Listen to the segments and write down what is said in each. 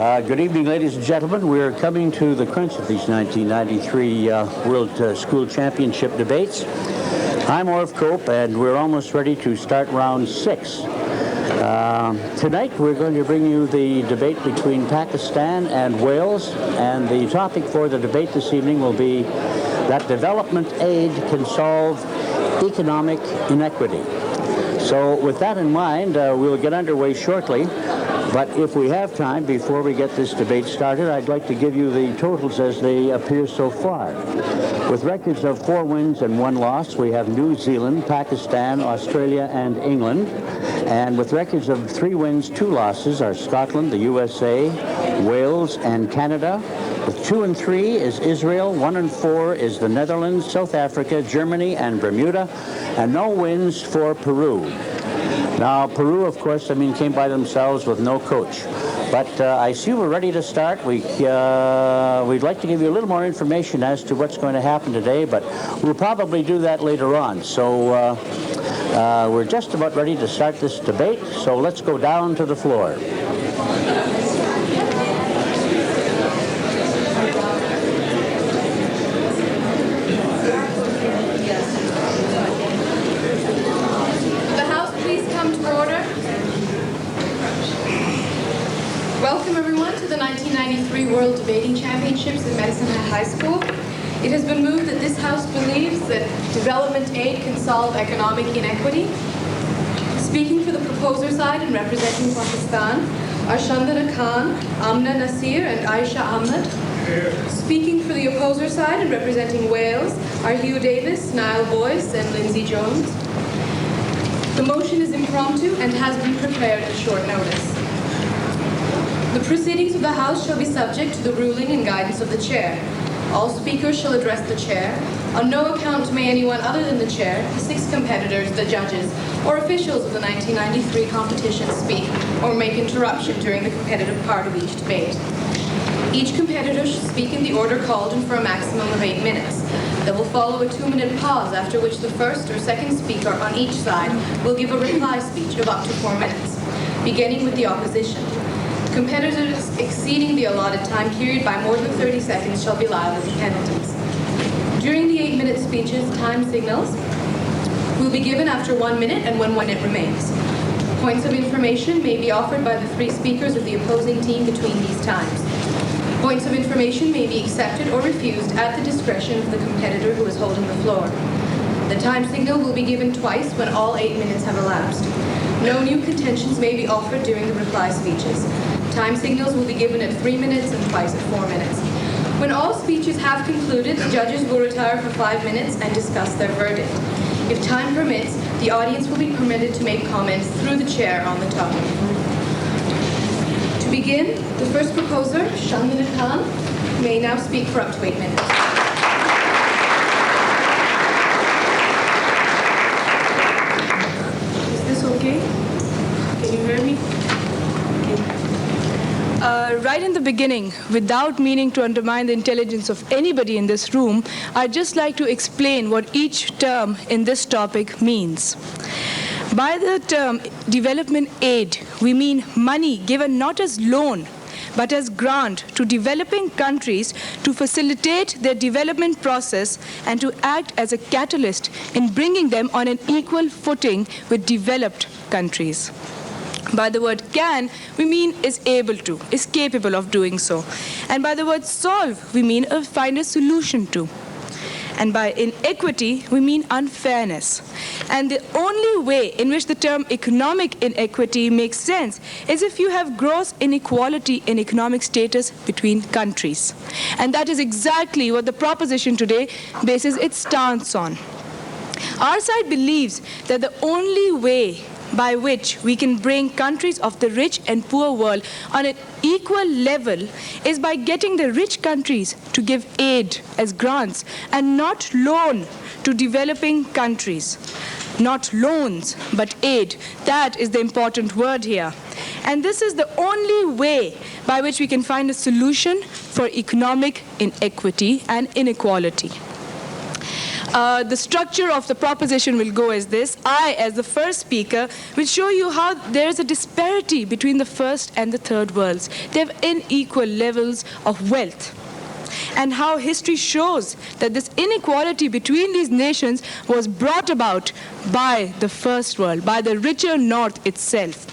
Good evening, ladies and gentlemen. We're coming to the crunch of these 1993 World School Championship debates. I'm Orv Cope, and we're almost ready to start round 6. Tonight, we're going to bring you the debate between Pakistan and Wales, and the topic for the debate this evening will be that development aid can solve economic inequity. So with that in mind, we'll get underway shortly. But if we have time, before we get this debate started, I'd like to give you the totals as they appear so far. With records of 4 wins and 1 loss, we have New Zealand, Pakistan, Australia, and England. And with records of 3 wins, 2 losses are Scotland, the USA, Wales, and Canada. With 2 and 3 is Israel, 1 and 4 is the Netherlands, South Africa, Germany, and Bermuda, and no wins for Peru. Now, Peru, of course, came by themselves with no coach. But I see we're ready to start. We'd like to give you a little more information as to what's going to happen today, but we'll probably do that later on. So we're just about ready to start this debate, so let's go down to the floor. Welcome everyone to the 1993 World Debating Championships in Medicine High School. It has been moved that this House believes that development aid can solve economic inequity. Speaking for the proposer side and representing Pakistan are Shandana Khan, Amna Nasir, and Aisha Ahmed. Speaking for the opposer side and representing Wales are Hugh Davis, Niall Boyce, and Lindsay Jones. The motion is impromptu and has been prepared at short notice. The proceedings of the House shall be subject to the ruling and guidance of the Chair. All speakers shall address the Chair. On no account may anyone other than the Chair, the 6 competitors, the judges, or officials of the 1993 competition speak or make interruption during the competitive part of each debate. Each competitor should speak in the order called and for a maximum of 8 minutes. There will follow a 2-minute pause, after which the first or second speaker on each side will give a reply speech of up to 4 minutes, beginning with the opposition. Competitors exceeding the allotted time period by more than 30 seconds shall be liable to penalties. During the 8-minute speeches, time signals will be given after 1 minute and when 1 minute remains. Points of information may be offered by the 3 speakers of the opposing team between these times. Points of information may be accepted or refused at the discretion of the competitor who is holding the floor. The time signal will be given twice when all 8 minutes have elapsed. No new contentions may be offered during the reply speeches. Time signals will be given at 3 minutes and twice at 4 minutes. When all speeches have concluded, the judges will retire for 5 minutes and discuss their verdict. If time permits, the audience will be permitted to make comments through the Chair on the topic. To begin, the first proposer, Shandana Khan, may now speak for up to 8 minutes. Is this okay? Can you hear me? Right in the beginning, without meaning to undermine the intelligence of anybody in this room, I'd just like to explain what each term in this topic means. By the term development aid, we mean money given not as loan, but as grant to developing countries to facilitate their development process and to act as a catalyst in bringing them on an equal footing with developed countries. By the word can, we mean is able to, is capable of doing so. And by the word solve, we mean find a solution to. And by inequity, we mean unfairness. And the only way in which the term economic inequity makes sense is if you have gross inequality in economic status between countries. And that is exactly what the proposition today bases its stance on. Our side believes that the only way by which we can bring countries of the rich and poor world on an equal level is by getting the rich countries to give aid as grants and not loan to developing countries. Not loans, but aid. That is the important word here. And this is the only way by which we can find a solution for economic inequity and inequality. The structure of the proposition will go as this. I, as the first speaker, will show you how there is a disparity between the first and the third worlds. They have unequal levels of wealth. And how history shows that this inequality between these nations was brought about by the first world, by the richer North itself.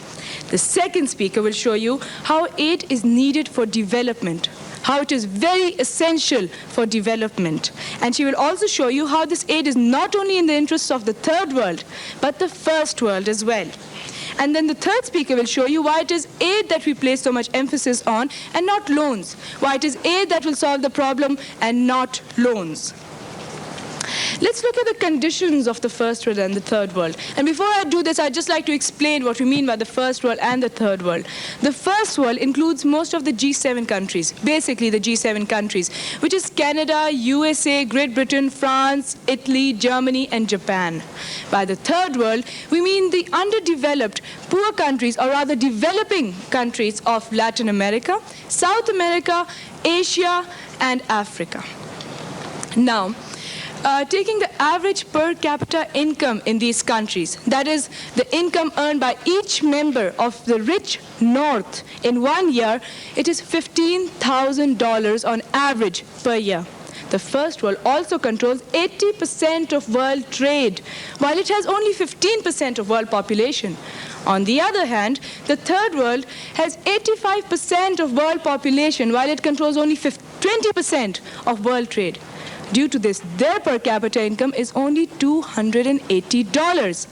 The second speaker will show you how aid is needed for development, how it is very essential for development. And she will also show you how this aid is not only in the interests of the third world, but the first world as well. And then the third speaker will show you why it is aid that we place so much emphasis on and not loans, why it is aid that will solve the problem and not loans. Let's look at the conditions of the first world and the third world. And before I do this, I'd just like to explain what we mean by the first world and the third world. The first world includes most of the G7 countries, basically the G7 countries, which is Canada, USA, Great Britain, France, Italy, Germany, and Japan. By the third world, we mean the underdeveloped, poor countries, or rather developing countries of Latin America, South America, Asia, and Africa. Now, taking the average per capita income in these countries, that is, the income earned by each member of the rich North in 1 year, it is $15,000 on average per year. The first world also controls 80% of world trade, while it has only 15% of world population. On the other hand, the third world has 85% of world population, while it controls only 20% of world trade. Due to this, their per capita income is only $280.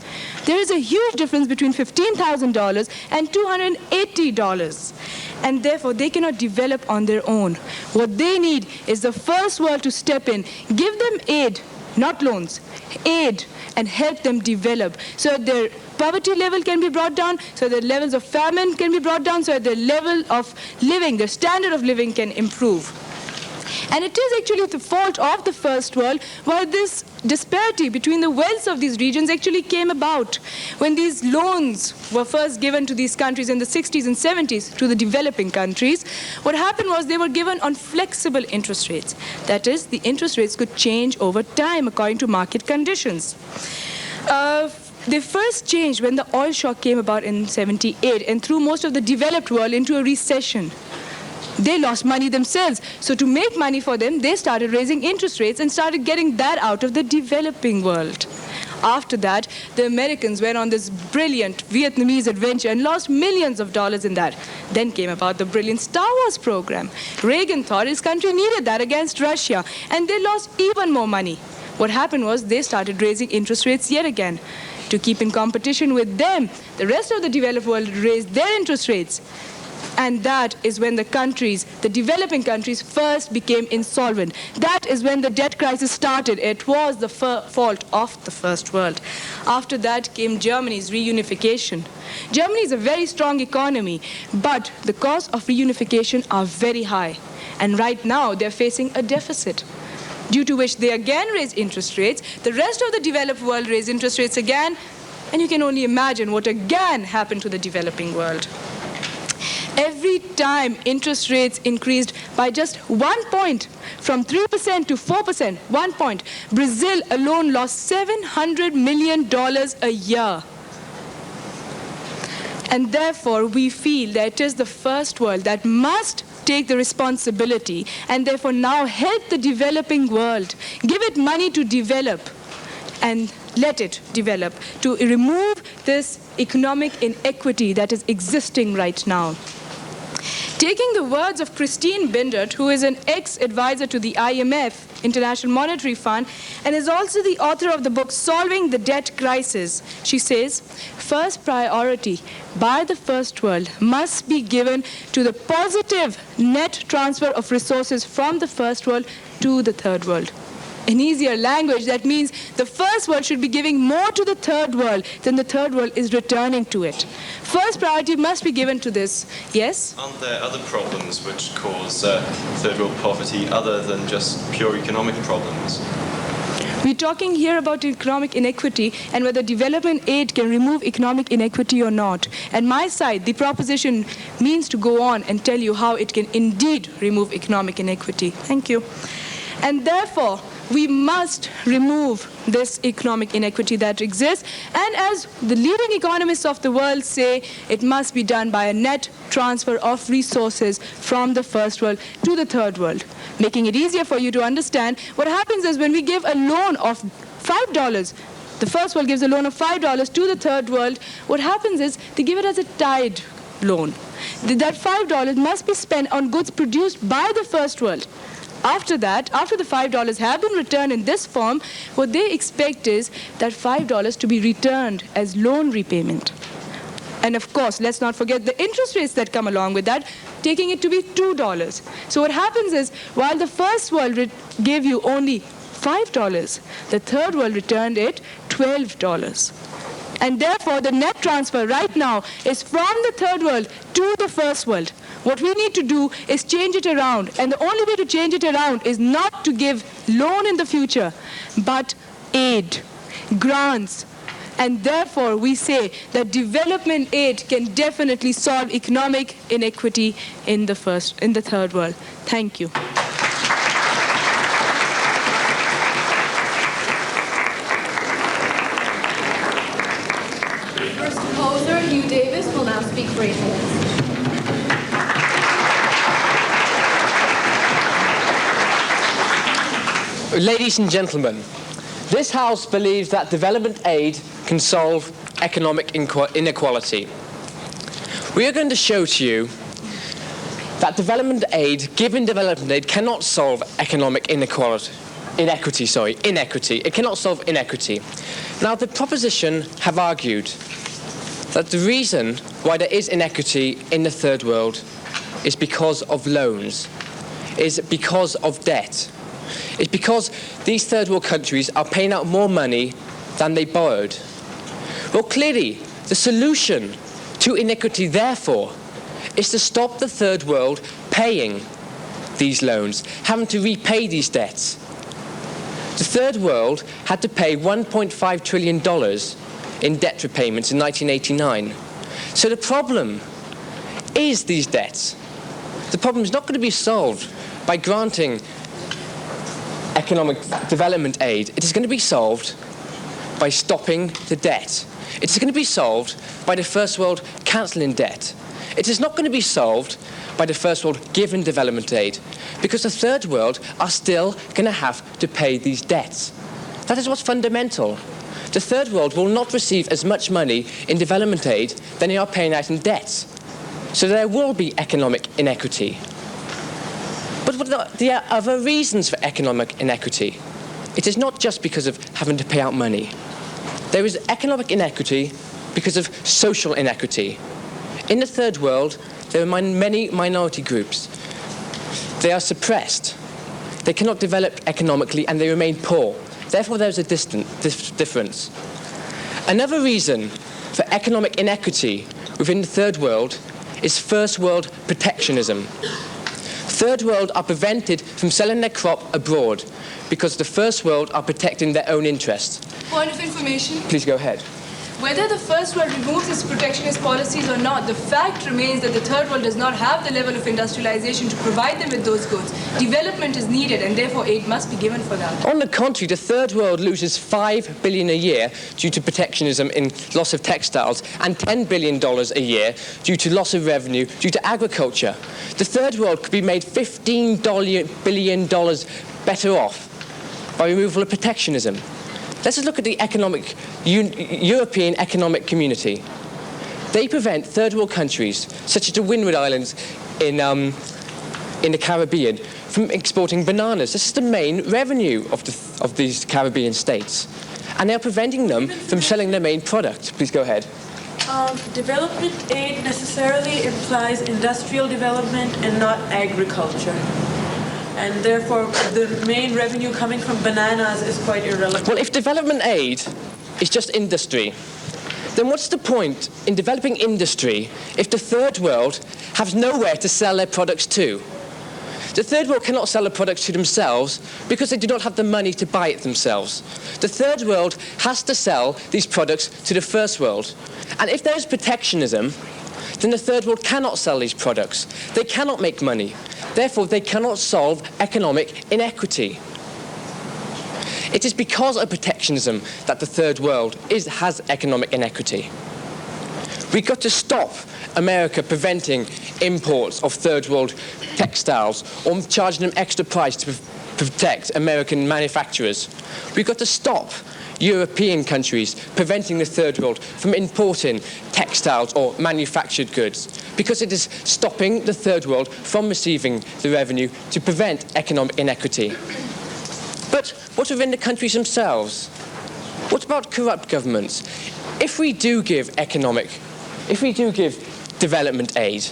There is a huge difference between $15,000 and $280. And therefore, they cannot develop on their own. What they need is the first world to step in, give them aid, not loans, aid, and help them develop so that their poverty level can be brought down, so that levels of famine can be brought down, so that their level of living, their standard of living can improve. And it is actually the fault of the first world why this disparity between the wealths of these regions actually came about. When these loans were first given to these countries in the 60s and 70s to the developing countries, what happened was they were given on flexible interest rates. That is, the interest rates could change over time according to market conditions. They first changed when the oil shock came about in 78 and threw most of the developed world into a recession. They lost money themselves. So to make money for them, they started raising interest rates and started getting that out of the developing world. After that, the Americans went on this brilliant Vietnamese adventure and lost millions of dollars in that. Then came about the brilliant Star Wars program. Reagan thought his country needed that against Russia, and they lost even more money. What happened was they started raising interest rates yet again. To keep in competition with them, the rest of the developed world raised their interest rates. And that is when the countries, the developing countries, first became insolvent. That is when the debt crisis started. It was the fault of the first world. After that came Germany's reunification. Germany is a very strong economy, but the costs of reunification are very high. And right now they're facing a deficit, due to which they again raise interest rates. The rest of the developed world raise interest rates again, and you can only imagine what again happened to the developing world. Every time interest rates increased by just 1 point, from 3% to 4%, 1 point, Brazil alone lost $700 million a year. And therefore, we feel that it is the first world that must take the responsibility and therefore now help the developing world, give it money to develop and let it develop, to remove this economic inequity that is existing right now. Taking the words of Christine Bindert, who is an ex-advisor to the IMF, International Monetary Fund, and is also the author of the book Solving the Debt Crisis, she says, first priority by the first world must be given to the positive net transfer of resources from the first world to the third world. In easier language, that means the first world should be giving more to the third world than the third world is returning to it. First priority must be given to this. Yes? Aren't there other problems which cause third world poverty other than just pure economic problems? We're talking here about economic inequity and whether development aid can remove economic inequity or not. And my side, the proposition means to go on and tell you how it can indeed remove economic inequity. Thank you. And therefore, we must remove this economic inequity that exists. And as the leading economists of the world say, it must be done by a net transfer of resources from the first world to the third world. Making it easier for you to understand, what happens is when we give a loan of $5, the first world gives a loan of $5 to the third world, what happens is they give it as a tied loan. That $5 must be spent on goods produced by the first world. After that, after the $5 have been returned in this form, what they expect is that $5 to be returned as loan repayment. And of course, let's not forget the interest rates that come along with that, taking it to be $2. So what happens is, while the first world gave you only $5, the third world returned it $12. And therefore, the net transfer right now is from the third world to the first world. What we need to do is change it around. And the only way to change it around is not to give loan in the future, but aid, grants. And therefore, we say that development aid can definitely solve economic inequity in the third world. Thank you. First proposer, Hugh Davis, will now speak for 8 minutes. Ladies and gentlemen, this House believes that development aid can solve economic inequality. We are going to show to you that development aid, given development aid, cannot solve economic inequity. It cannot solve inequity. Now, the proposition have argued that the reason why there is inequity in the third world is because of loans, is because of debt. It's because these third world countries are paying out more money than they borrowed. Well, clearly, the solution to inequity, therefore, is to stop the third world paying these loans, having to repay these debts. The third world had to pay $1.5 trillion in debt repayments in 1989. So the problem is these debts. The problem is not going to be solved by granting economic development aid. It is going to be solved by stopping the debt. It is going to be solved by the first world cancelling debt. It is not going to be solved by the first world giving development aid, because the third world are still going to have to pay these debts. That is what's fundamental. The third world will not receive as much money in development aid than they are paying out in debts. So there will be economic inequity. But what are the other reasons for economic inequity? It is not just because of having to pay out money. There is economic inequity because of social inequity. In the third world, there are many minority groups. They are suppressed. They cannot develop economically and they remain poor. Therefore, there's a difference. Another reason for economic inequity within the third world is first world protectionism. Third world are prevented from selling their crop abroad because the first world are protecting their own interests. Point of information. Please go ahead. Whether the first world removes its protectionist policies or not, the fact remains that the third world does not have the level of industrialization to provide them with those goods. Development is needed, and therefore aid must be given for that. On the contrary, the third world loses $5 billion a year due to protectionism in loss of textiles, and $10 billion a year due to loss of revenue due to agriculture. The third world could be made $15 billion better off by removal of protectionism. Let's just look at the European Economic Community. They prevent third world countries, such as the Windward Islands in the Caribbean, from exporting bananas. This is the main revenue of these Caribbean states. And they're preventing them from selling their main product. Please go ahead. Development aid necessarily implies industrial development and not agriculture. And therefore, the main revenue coming from bananas is quite irrelevant. Well, if development aid is just industry, then what's the point in developing industry if the third world has nowhere to sell their products to? The third world cannot sell the products to themselves because they do not have the money to buy it themselves. The third world has to sell these products to the first world. And if there is protectionism, then the third world cannot sell these products. They cannot make money. Therefore, they cannot solve economic inequity. It is because of protectionism that the third world has economic inequity. We've got to stop America preventing imports of third world textiles or charging them extra price to protect American manufacturers. We've got to stop European countries preventing the third world from importing textiles or manufactured goods, because it is stopping the third world from receiving the revenue to prevent economic inequity. But what within the countries themselves? What about corrupt governments? If we do give development aid,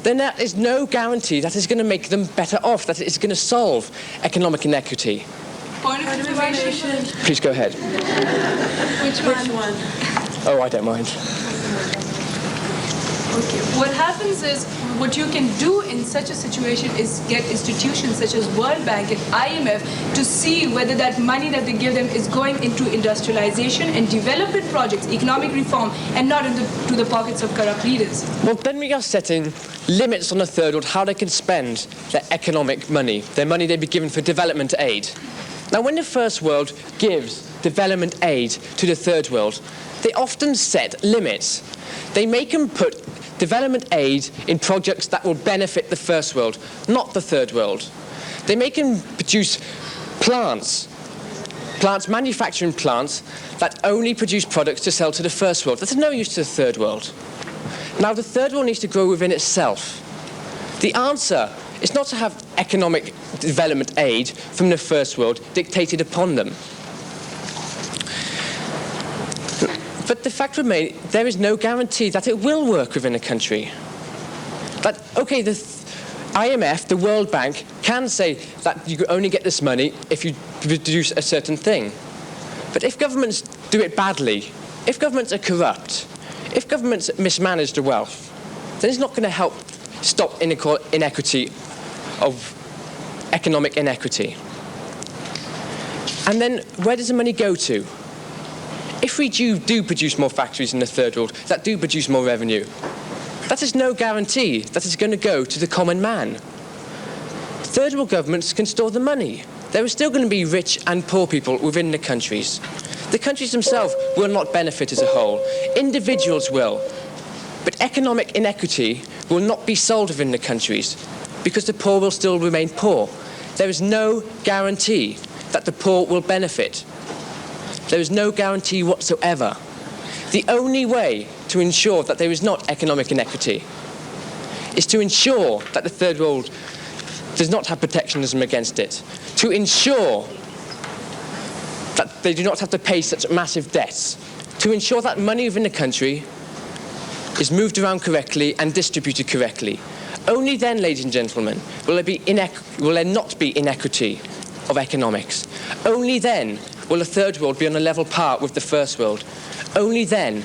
then that is no guarantee that it's going to make them better off, that it's going to solve economic inequity. Point of information. Please go ahead. Which one? Oh, I don't mind. Okay. What happens is, what you can do in such a situation is get institutions such as World Bank and IMF to see whether that money that they give them is going into industrialization and development projects, economic reform, and not into the pockets of corrupt leaders. Well, then we are setting limits on the third world how they can spend their economic money, their money they'd be given for development aid. Now, when the first world gives development aid to the third world, they often set limits. They make them put development aid in projects that will benefit the first world, not the third world. They make them produce manufacturing plants that only produce products to sell to the first world. That's of no use to the third world. Now, the third world needs to grow within itself. The answer is not to have economic development aid from the first world dictated upon them. But the fact remains, there is no guarantee that it will work within a country. That, okay, the IMF, the World Bank, can say that you only get this money if you produce a certain thing. But if governments do it badly, if governments are corrupt, if governments mismanage the wealth, then it's not going to help stop inequity of economic inequity. And then where does the money go to? If we do produce more factories in the third world that do produce more revenue, that is no guarantee that it's going to go to the common man. Third world governments can store the money. There are still going to be rich and poor people within the countries. The countries themselves will not benefit as a whole. Individuals will. But economic inequity will not be solved within the countries because the poor will still remain poor. There is no guarantee that the poor will benefit. There is no guarantee whatsoever. The only way to ensure that there is not economic inequity is to ensure that the third world does not have protectionism against it, to ensure that they do not have to pay such massive debts, to ensure that money within the country is moved around correctly and distributed correctly. Only then, ladies and gentlemen, will there not be inequity of economics. Only then will the third world be on a level par with the first world. Only then.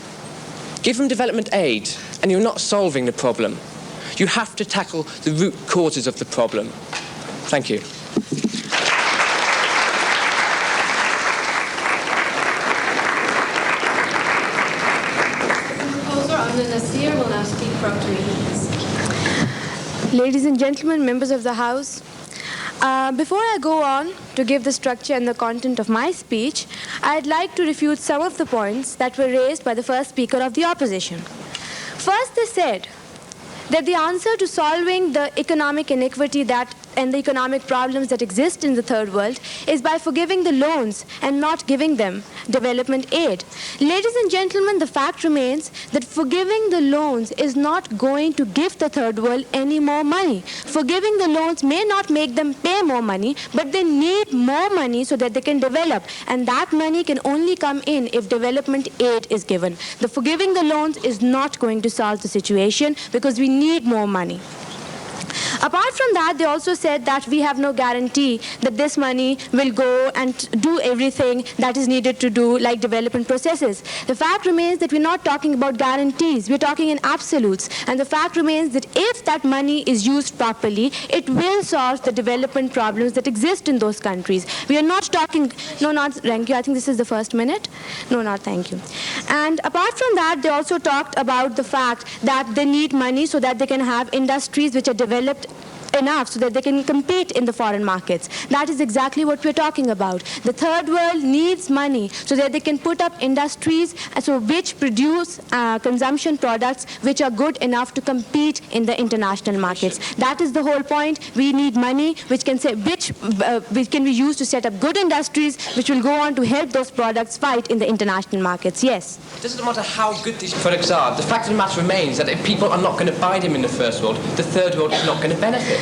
Give them development aid, and you're not solving the problem. You have to tackle the root causes of the problem. Thank you. Nasir will now speak for up to 8 minutes. Ladies and gentlemen, members of the House, before I go on to give the structure and the content of my speech, I'd like to refute some of the points that were raised by the first speaker of the opposition. First, they said that the answer to solving the economic inequity and the economic problems that exist in the third world is by forgiving the loans and not giving them development aid. Ladies and gentlemen, the fact remains that forgiving the loans is not going to give the third world any more money. Forgiving the loans may not make them pay more money, but they need more money so that they can develop. And that money can only come in if development aid is given. The forgiving the loans is not going to solve the situation because we need more money. Apart from that, they also said that we have no guarantee that this money will go and do everything that is needed to do, like development processes. The fact remains that we're not talking about guarantees, we're talking in absolutes. And the fact remains that if that money is used properly, it will solve the development problems that exist in those countries. We are not talking, no, not, thank you, I think this is the first minute. No, not thank you. And apart from that, they also talked about the fact that they need money so that they can have industries which are developed enough so that they can compete in the foreign markets. That is exactly what we're talking about. The third world needs money so that they can put up industries which produce consumption products which are good enough to compete in the international markets. That is the whole point. We need money which can be used to set up good industries which will go on to help those products fight in the international markets. Yes. It doesn't matter how good these products are. The fact of the matter remains that if people are not going to buy them in the first world, the third world is not going to benefit.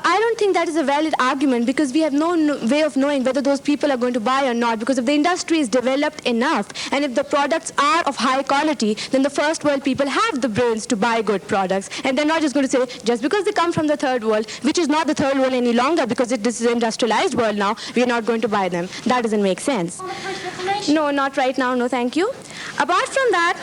I don't think that is a valid argument because we have no way of knowing whether those people are going to buy or not, because if the industry is developed enough and if the products are of high quality, then the first world people have the brains to buy good products, and they're not just going to say just because they come from the third world, which is not the third world any longer because this is an industrialized world now, we are not going to buy them. That doesn't make sense. No, not right now. No, thank you. Apart from that,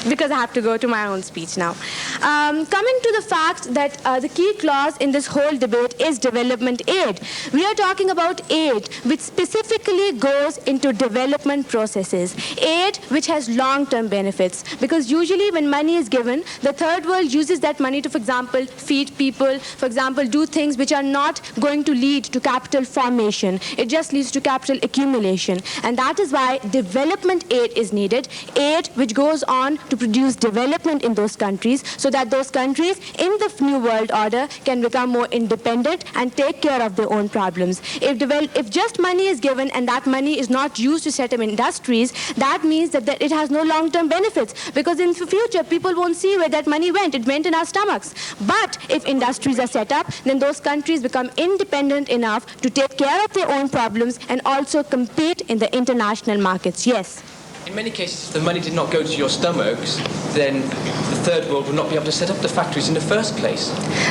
because I have to go to my own speech now. Coming to the fact that the key clause in this whole debate is development aid. We are talking about aid which specifically goes into development processes. Aid which has long-term benefits, because usually when money is given, the third world uses that money to, for example, feed people, for example, do things which are not going to lead to capital formation. It just leads to capital accumulation. And that is why development aid is needed, aid which goes on to produce development in those countries so that those countries in the new world order can become more independent and take care of their own problems. If just money is given and that money is not used to set up industries, that means that it has no long-term benefits, because in the future people won't see where that money went. It went in our stomachs. But if industries are set up, then those countries become independent enough to take care of their own problems and also compete in the international markets. Yes. In many cases, if the money did not go to your stomachs, then the third world would not be able to set up the factories in the first place.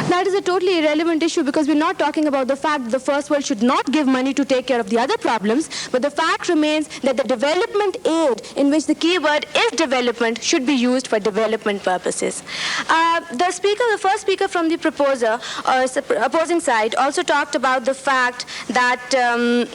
That is a totally irrelevant issue, because we're not talking about the fact that the first world should not give money to take care of the other problems, but the fact remains that the development aid, in which the key word is development, should be used for development purposes. The first speaker from the opposing side also talked about the fact that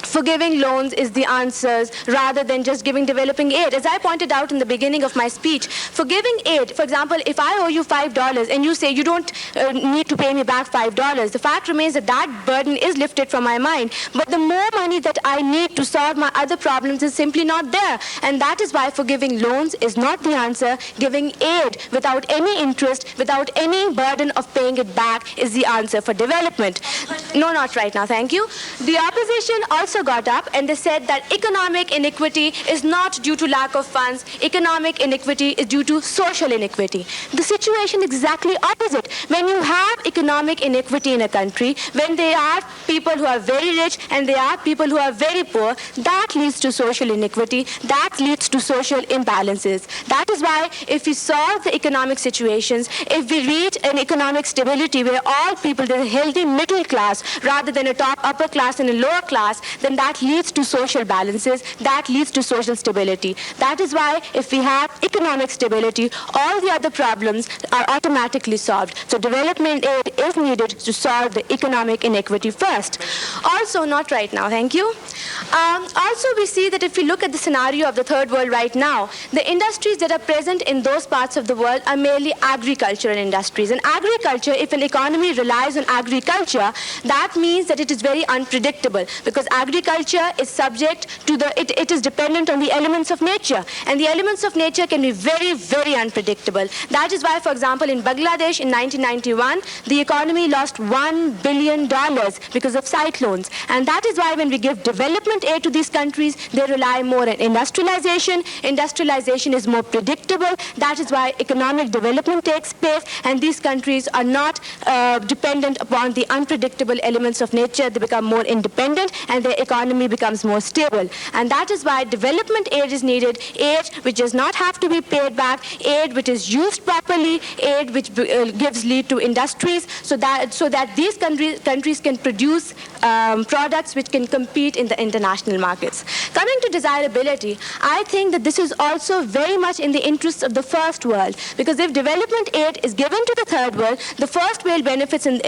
forgiving loans is the answers rather than just giving developing aid. As I pointed out in the beginning of my speech, forgiving aid, for example, if I owe you $5 and you say you don't need to pay me back $5, the fact remains that that burden is lifted from my mind. But the more money that I need to solve my other problems is simply not there. And that is why forgiving loans is not the answer. Giving aid without any interest, without any burden of paying it back is the answer for development. No, not right now, thank you. The opposition also got up and they said that economic inequity is not due to lack of funds. Economic inequity is due to social inequity. The situation is exactly opposite. When you have economic inequity in a country, when there are people who are very rich and there are people who are very poor, that leads to social inequity, that leads to social imbalances. That is why if we solve the economic situations, if we reach an economic stability where all people, there's a healthy middle class rather than a top upper class and a lower class, then that leads to social balances, that leads to social stability. That is why if we have economic stability, all the other problems are automatically solved. So development aid is needed to solve the economic inequity first. Also, not right now, thank you. Also, we see that if we look at the scenario of the third world right now, the industries that are present in those parts of the world are merely agricultural industries. And agriculture, if an economy relies on agriculture, that means that it is very unpredictable, because agriculture is subject to it is dependent on the elements of nature, and the elements of nature can be very, very unpredictable. That is why, for example, in Bangladesh in 1991, the economy lost $1 billion because of cyclones. And that is why when we give development aid to these countries, they rely more on industrialization. Industrialization is more predictable. That is why economic development takes place, and these countries are not dependent upon the unpredictable elements of nature. They become more independent and their economy becomes more stable. And that is why development aid is needed, aid which does not have to be paid back, aid which is used properly, aid which gives lead to industries, so that these countries can produce products which can compete in the international markets. Coming to desirability, I think that this is also very much in the interests of the first world, because if development aid is given to the third world, the first world benefits in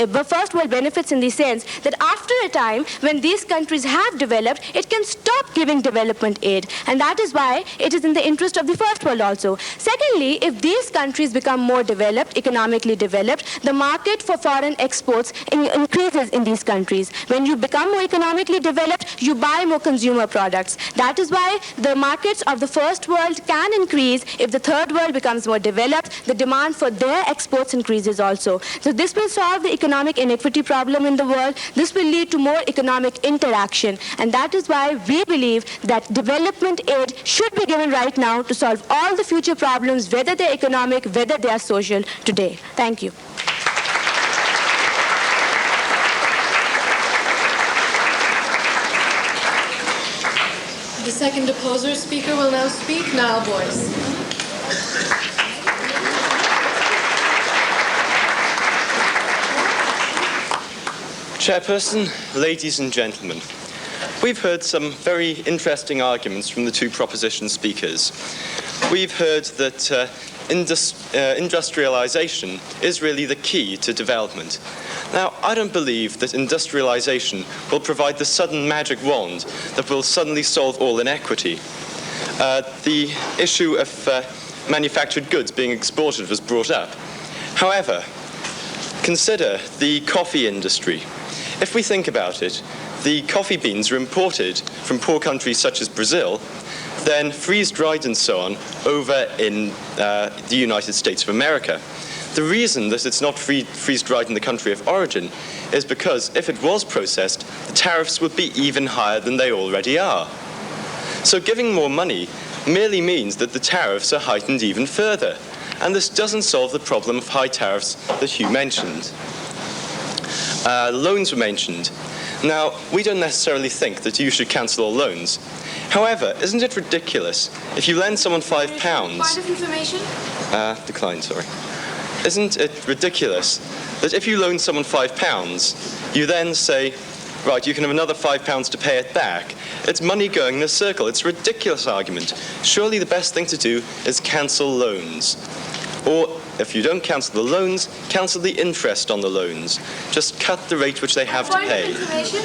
the sense that after a time, when these countries have developed, it can stop giving development aid. And that is why it is in the interest of the first world also. Secondly, if these countries become more developed, economically developed, the market for foreign exports increases in these countries. When you become more economically developed, you buy more consumer products. That is why the markets of the first world can increase. If the third world becomes more developed, the demand for their exports increases also. So this will solve the economic inequity problem in the world. This will lead to more economic interaction. And that is why we believe that development aid should be given right now to solve all the future problems, whether they're economic, whether they are social, today. Thank you. The second opposer speaker will now speak, Niall Boyce. Chairperson, ladies and gentlemen, we've heard some very interesting arguments from the two proposition speakers. We've heard that industrialization is really the key to development. Now, I don't believe that industrialization will provide the sudden magic wand that will suddenly solve all inequity. The issue of manufactured goods being exported was brought up. However, consider the coffee industry. If we think about it, the coffee beans are imported from poor countries such as Brazil, then freeze-dried and so on over in the United States of America. The reason that it's not freeze-dried in the country of origin is because if it was processed, the tariffs would be even higher than they already are. So giving more money merely means that the tariffs are heightened even further. And this doesn't solve the problem of high tariffs that Hugh mentioned. Loans were mentioned. Now, we don't necessarily think that you should cancel all loans. However, isn't it ridiculous if you lend someone £5... Point of information? Decline, sorry. Isn't it ridiculous that if you loan someone £5, you then say, right, you can have another £5 to pay it back? It's money going in a circle. It's a ridiculous argument. Surely the best thing to do is cancel loans. Or, if you don't cancel the loans, cancel the interest on the loans. Just cut the rate which they have to pay. Point of information?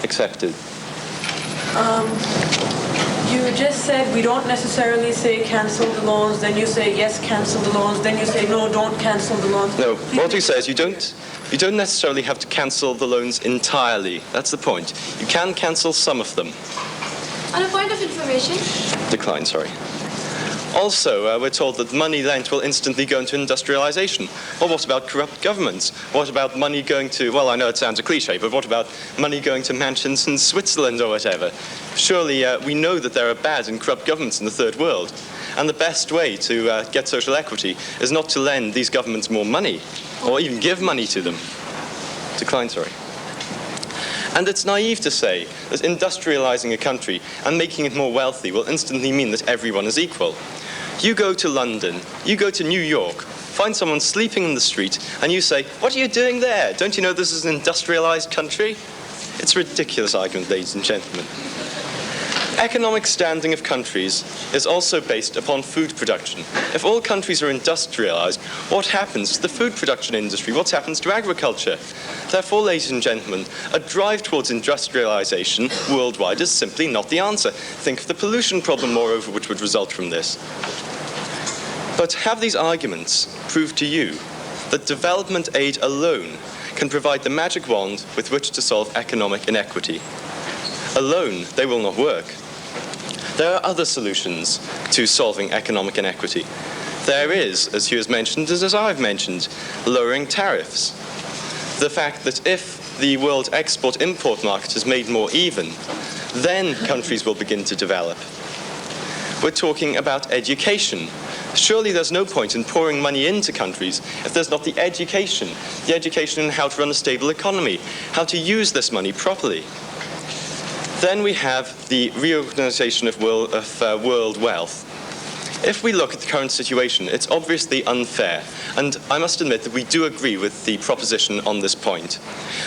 Accepted. You just said we don't necessarily say cancel the loans, then you say yes, cancel the loans, then you say no, don't cancel the loans. No, what we say is you don't necessarily have to cancel the loans entirely. That's the point. You can cancel some of them. On a point of information? Decline, sorry. Also, we're told that money lent will instantly go into industrialization. Well, what about corrupt governments? What about money going to, well, I know it sounds a cliche, but what about money going to mansions in Switzerland or whatever? Surely we know that there are bad and corrupt governments in the third world. And the best way to get social equity is not to lend these governments more money, or even give money to them. Decline, sorry. And it's naive to say that industrializing a country and making it more wealthy will instantly mean that everyone is equal. You go to London, you go to New York, find someone sleeping in the street, and you say, what are you doing there? Don't you know this is an industrialized country? It's a ridiculous argument, ladies and gentlemen. Economic standing of countries is also based upon food production. If all countries are industrialized, what happens to the food production industry? What happens to agriculture? Therefore, ladies and gentlemen, a drive towards industrialization worldwide is simply not the answer. Think of the pollution problem, moreover, which would result from this. But have these arguments proved to you that development aid alone can provide the magic wand with which to solve economic inequity? Alone, they will not work. There are other solutions to solving economic inequity. There is, as Hugh has mentioned, as I've mentioned, lowering tariffs. The fact that if the world export-import market is made more even, then countries will begin to develop. We're talking about education. Surely there's no point in pouring money into countries if there's not the education in how to run a stable economy, how to use this money properly. Then we have the reorganization of world wealth. If we look at the current situation, it's obviously unfair, and I must admit that we do agree with the proposition on this point,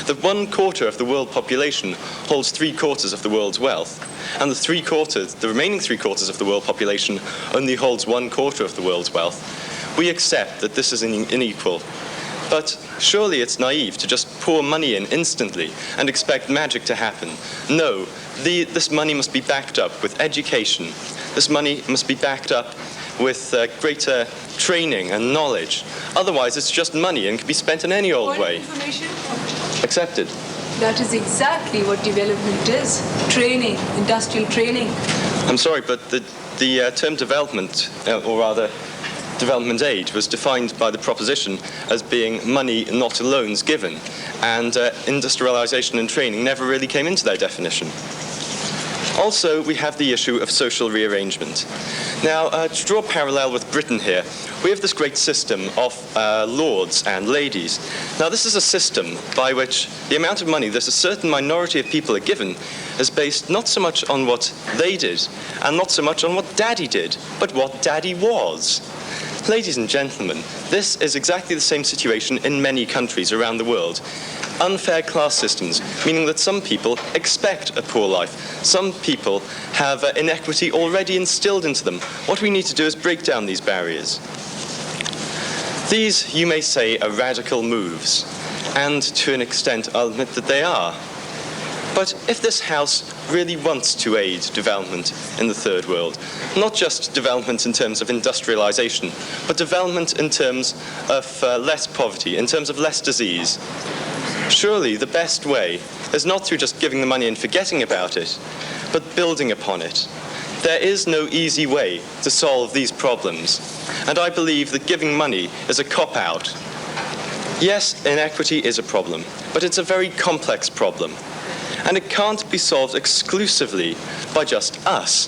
that 1/4 of the world population holds 3/4 of the world's wealth, and the remaining 3/4 of the world population only holds 1/4 of the world's wealth. We accept that this is unequal, But surely it's naive to just pour money in instantly and expect magic to happen. No, this money must be backed up with education. This money must be backed up with greater training and knowledge. Otherwise, it's just money and can be spent in any old way. Accepted. That is exactly what development is. Training, industrial training. I'm sorry, but the term development, or rather development aid, was defined by the proposition as being money, not loans given. And industrialization and training never really came into their definition. Also, we have the issue of social rearrangement. Now, to draw a parallel with Britain here, we have this great system of lords and ladies. Now, this is a system by which the amount of money that a certain minority of people are given is based not so much on what they did, and not so much on what Daddy did, but what Daddy was. Ladies and gentlemen, this is exactly the same situation in many countries around the world. Unfair class systems, meaning that some people expect a poor life. Some people have inequity already instilled into them. What we need to do is break down these barriers. These, you may say, are radical moves, and to an extent, I'll admit that they are. But if this House really wants to aid development in the Third World, not just development in terms of industrialization, but development in terms of less poverty, in terms of less disease, surely the best way is not through just giving the money and forgetting about it, but building upon it. There is no easy way to solve these problems, and I believe that giving money is a cop-out. Yes, inequity is a problem, but it's a very complex problem. And it can't be solved exclusively by just us.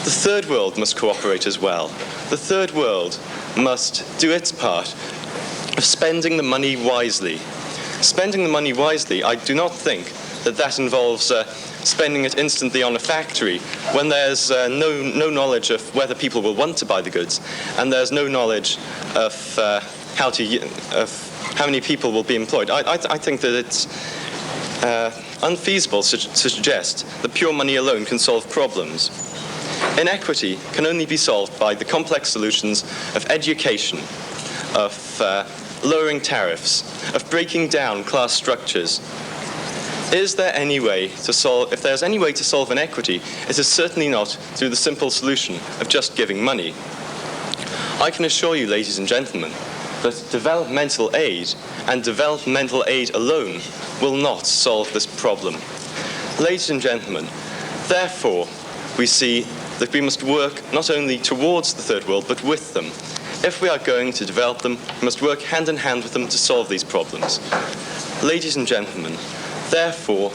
The Third World must cooperate as well. The Third World must do its part of spending the money wisely. Spending the money wisely, I do not think that involves spending it instantly on a factory when there's no knowledge of whether people will want to buy the goods, and there's no knowledge of how many people will be employed. I think that it's unfeasible to suggest that pure money alone can solve problems. Inequity can only be solved by the complex solutions of education, of lowering tariffs, of breaking down class structures. Is there any way to solve, if there's any way to solve inequity, it is certainly not through the simple solution of just giving money. I can assure you, ladies and gentlemen, that developmental aid and developmental aid alone will not solve this problem. Ladies and gentlemen, therefore, we see that we must work not only towards the Third World, but with them. If we are going to develop them, we must work hand in hand with them to solve these problems. Ladies and gentlemen, therefore,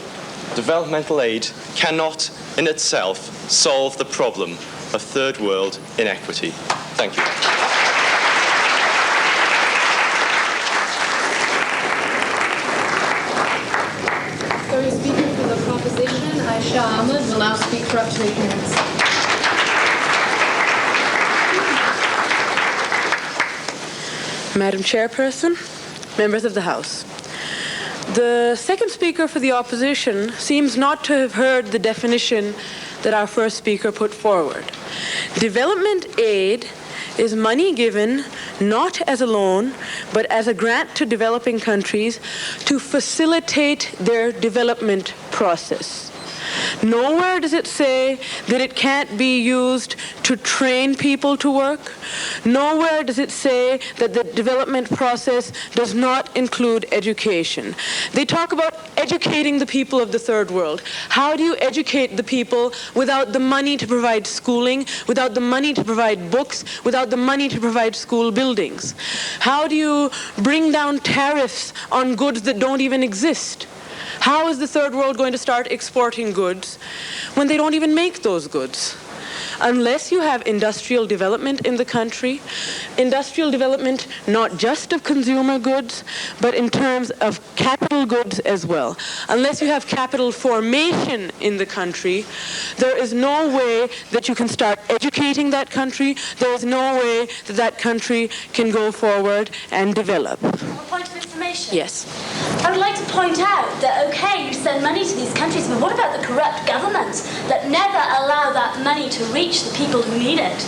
developmental aid cannot in itself solve the problem of Third World inequity. Thank you. Speaking for the proposition, Aisha Ahmed will now speak for up to 8 minutes. Madam Chairperson, members of the House. The second speaker for the opposition seems not to have heard the definition that our first speaker put forward. Development aid is money given not as a loan, but as a grant to developing countries to facilitate their development process. Nowhere does it say that it can't be used to train people to work. Nowhere does it say that the development process does not include education. They talk about educating the people of the Third World. How do you educate the people without the money to provide schooling, without the money to provide books, without the money to provide school buildings? How do you bring down tariffs on goods that don't even exist? How is the Third World going to start exporting goods when they don't even make those goods? Unless you have industrial development in the country, industrial development not just of consumer goods, but in terms of capital goods as well. Unless you have capital formation in the country, there is no way that you can start educating that country. There is no way that that country can go forward and develop. A point of information? Yes. I would like to point out that, okay, you send money to these countries, but what about the corrupt governments that never allow that money to reach the people who need it?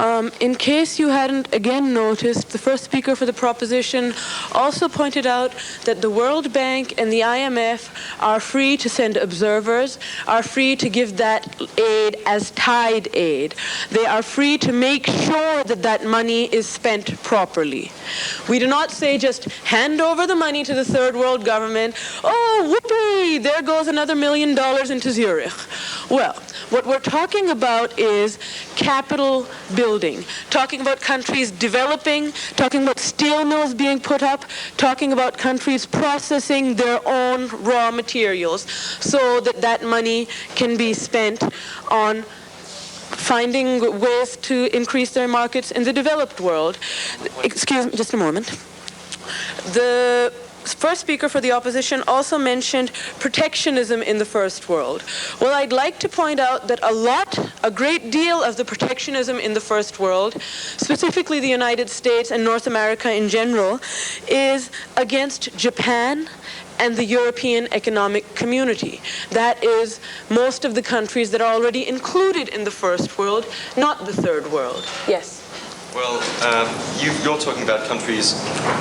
In case you hadn't again noticed, the first speaker for the proposition also pointed out that the World Bank and the IMF are free to send observers, are free to give that aid as tied aid. They are free to make sure that that money is spent properly. We do not say just hand over the money to the third world government. Oh, whoopee, there goes another $1 million into Zurich. Well, what we're talking about is capital building, talking about countries developing, talking about steel mills being put up, talking about countries processing their own raw materials so that that money can be spent on finding ways to increase their markets in the developed world. Excuse me, just a moment. The first speaker for the opposition also mentioned protectionism in the first world. Well, I'd like to point out that a great deal of the protectionism in the first world, specifically the United States and North America in general, is against Japan and the European Economic Community. That is most of the countries that are already included in the first world, not the third world. Yes? Well, you're talking about countries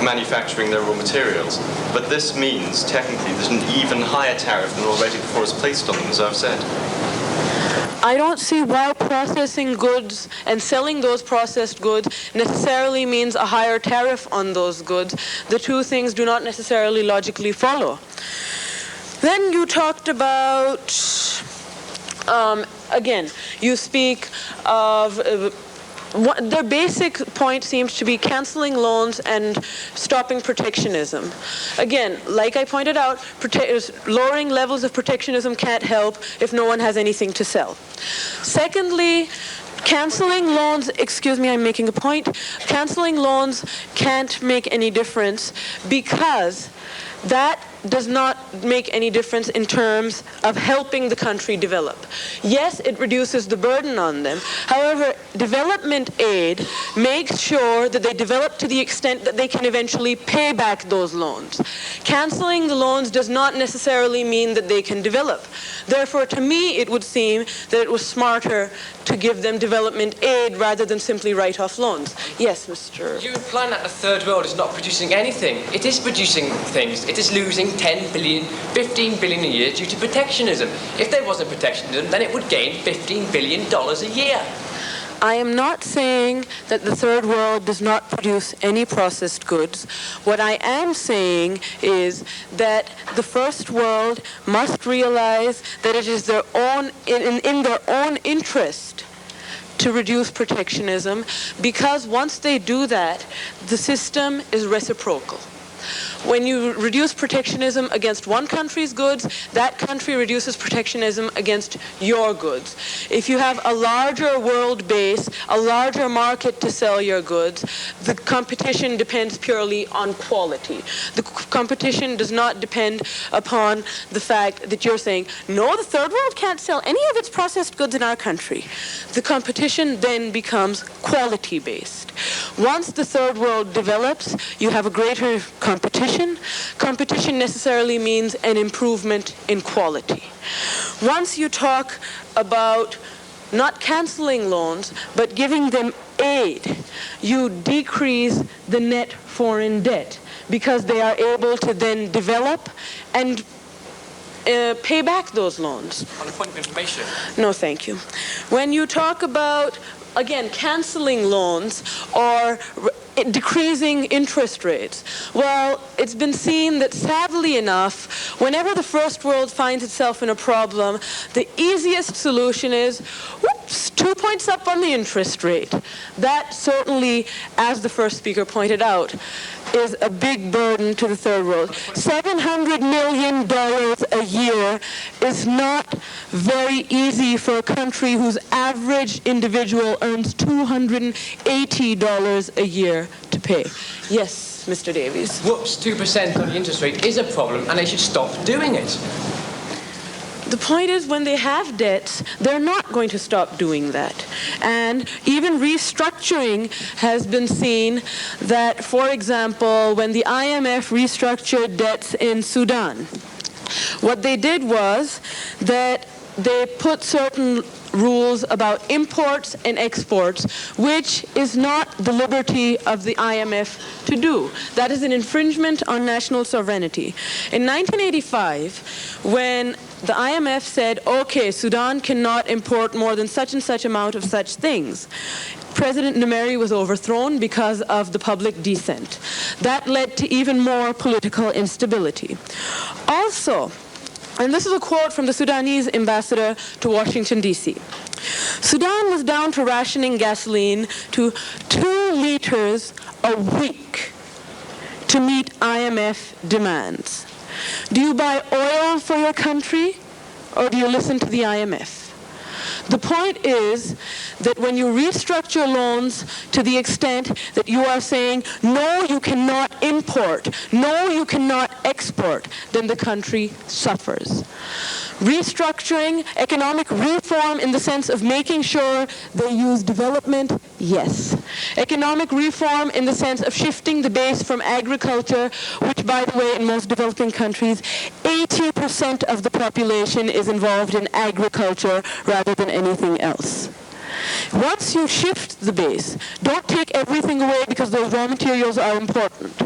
manufacturing their raw materials, but this means technically there's an even higher tariff than already before is placed on them, as I've said. I don't see why processing goods and selling those processed goods necessarily means a higher tariff on those goods. The two things do not necessarily logically follow. Then you talked about, again, you speak of their basic point seems to be canceling loans and stopping protectionism. Again, like I pointed out, lowering levels of protectionism can't help if no one has anything to sell. Secondly, canceling loans, excuse me, I'm making a point. Canceling loans can't make any difference because that does not make any difference in terms of helping the country develop. Yes, it reduces the burden on them. However, development aid makes sure that they develop to the extent that they can eventually pay back those loans. Canceling the loans does not necessarily mean that they can develop. Therefore, to me, it would seem that it was smarter to give them development aid rather than simply write off loans. Yes, Mr. You imply that the third world is not producing anything. It is producing things. It is losing 10 billion, 15 billion a year due to protectionism. If there wasn't protectionism, then it would gain $15 billion a year. I am not saying that the third world does not produce any processed goods. What I am saying is that the first world must realize that it is their own, in their own interest to reduce protectionism, because once they do that, the system is reciprocal. When you reduce protectionism against one country's goods, that country reduces protectionism against your goods. If you have a larger world base, a larger market to sell your goods, the competition depends purely on quality. The competition does not depend upon the fact that you're saying, no, the third world can't sell any of its processed goods in our country. The competition then becomes quality-based. Once the third world develops, you have a greater competition. Competition necessarily means an improvement in quality. Once you talk about not canceling loans, but giving them aid, you decrease the net foreign debt because they are able to then develop and pay back those loans. On a point of information. No, thank you. When you talk about, again, canceling loans or decreasing interest rates, well, it's been seen that sadly enough, whenever the first world finds itself in a problem, the easiest solution is, whoops, 2 points up on the interest rate. That certainly, as the first speaker pointed out, is a big burden to the third world. $700 million a year is not very easy for a country whose average individual earns $280 a year to pay. Yes, Mr. Davies. Whoops, 2% on the interest rate is a problem, and they should stop doing it. The point is, when they have debts, they're not going to stop doing that. And even restructuring has been seen that, for example, when the IMF restructured debts in Sudan, what they did was that they put certain rules about imports and exports, which is not the liberty of the IMF to do. That is an infringement on national sovereignty. In 1985, when the IMF said, okay, Sudan cannot import more than such and such amount of such things, President Numeri was overthrown because of the public dissent. That led to even more political instability. Also, and this is a quote from the Sudanese ambassador to Washington, D.C. Sudan was down to rationing gasoline to 2 liters a week to meet IMF demands. Do you buy oil for your country, or do you listen to the IMF? The point is that when you restructure loans to the extent that you are saying, no, you cannot import, no, you cannot export, then the country suffers. Restructuring, economic reform in the sense of making sure they use development, yes. Economic reform in the sense of shifting the base from agriculture, which, by the way, in most developing countries, 80% of the population is involved in agriculture rather than anything else. Once you shift the base, don't take everything away because those raw materials are important.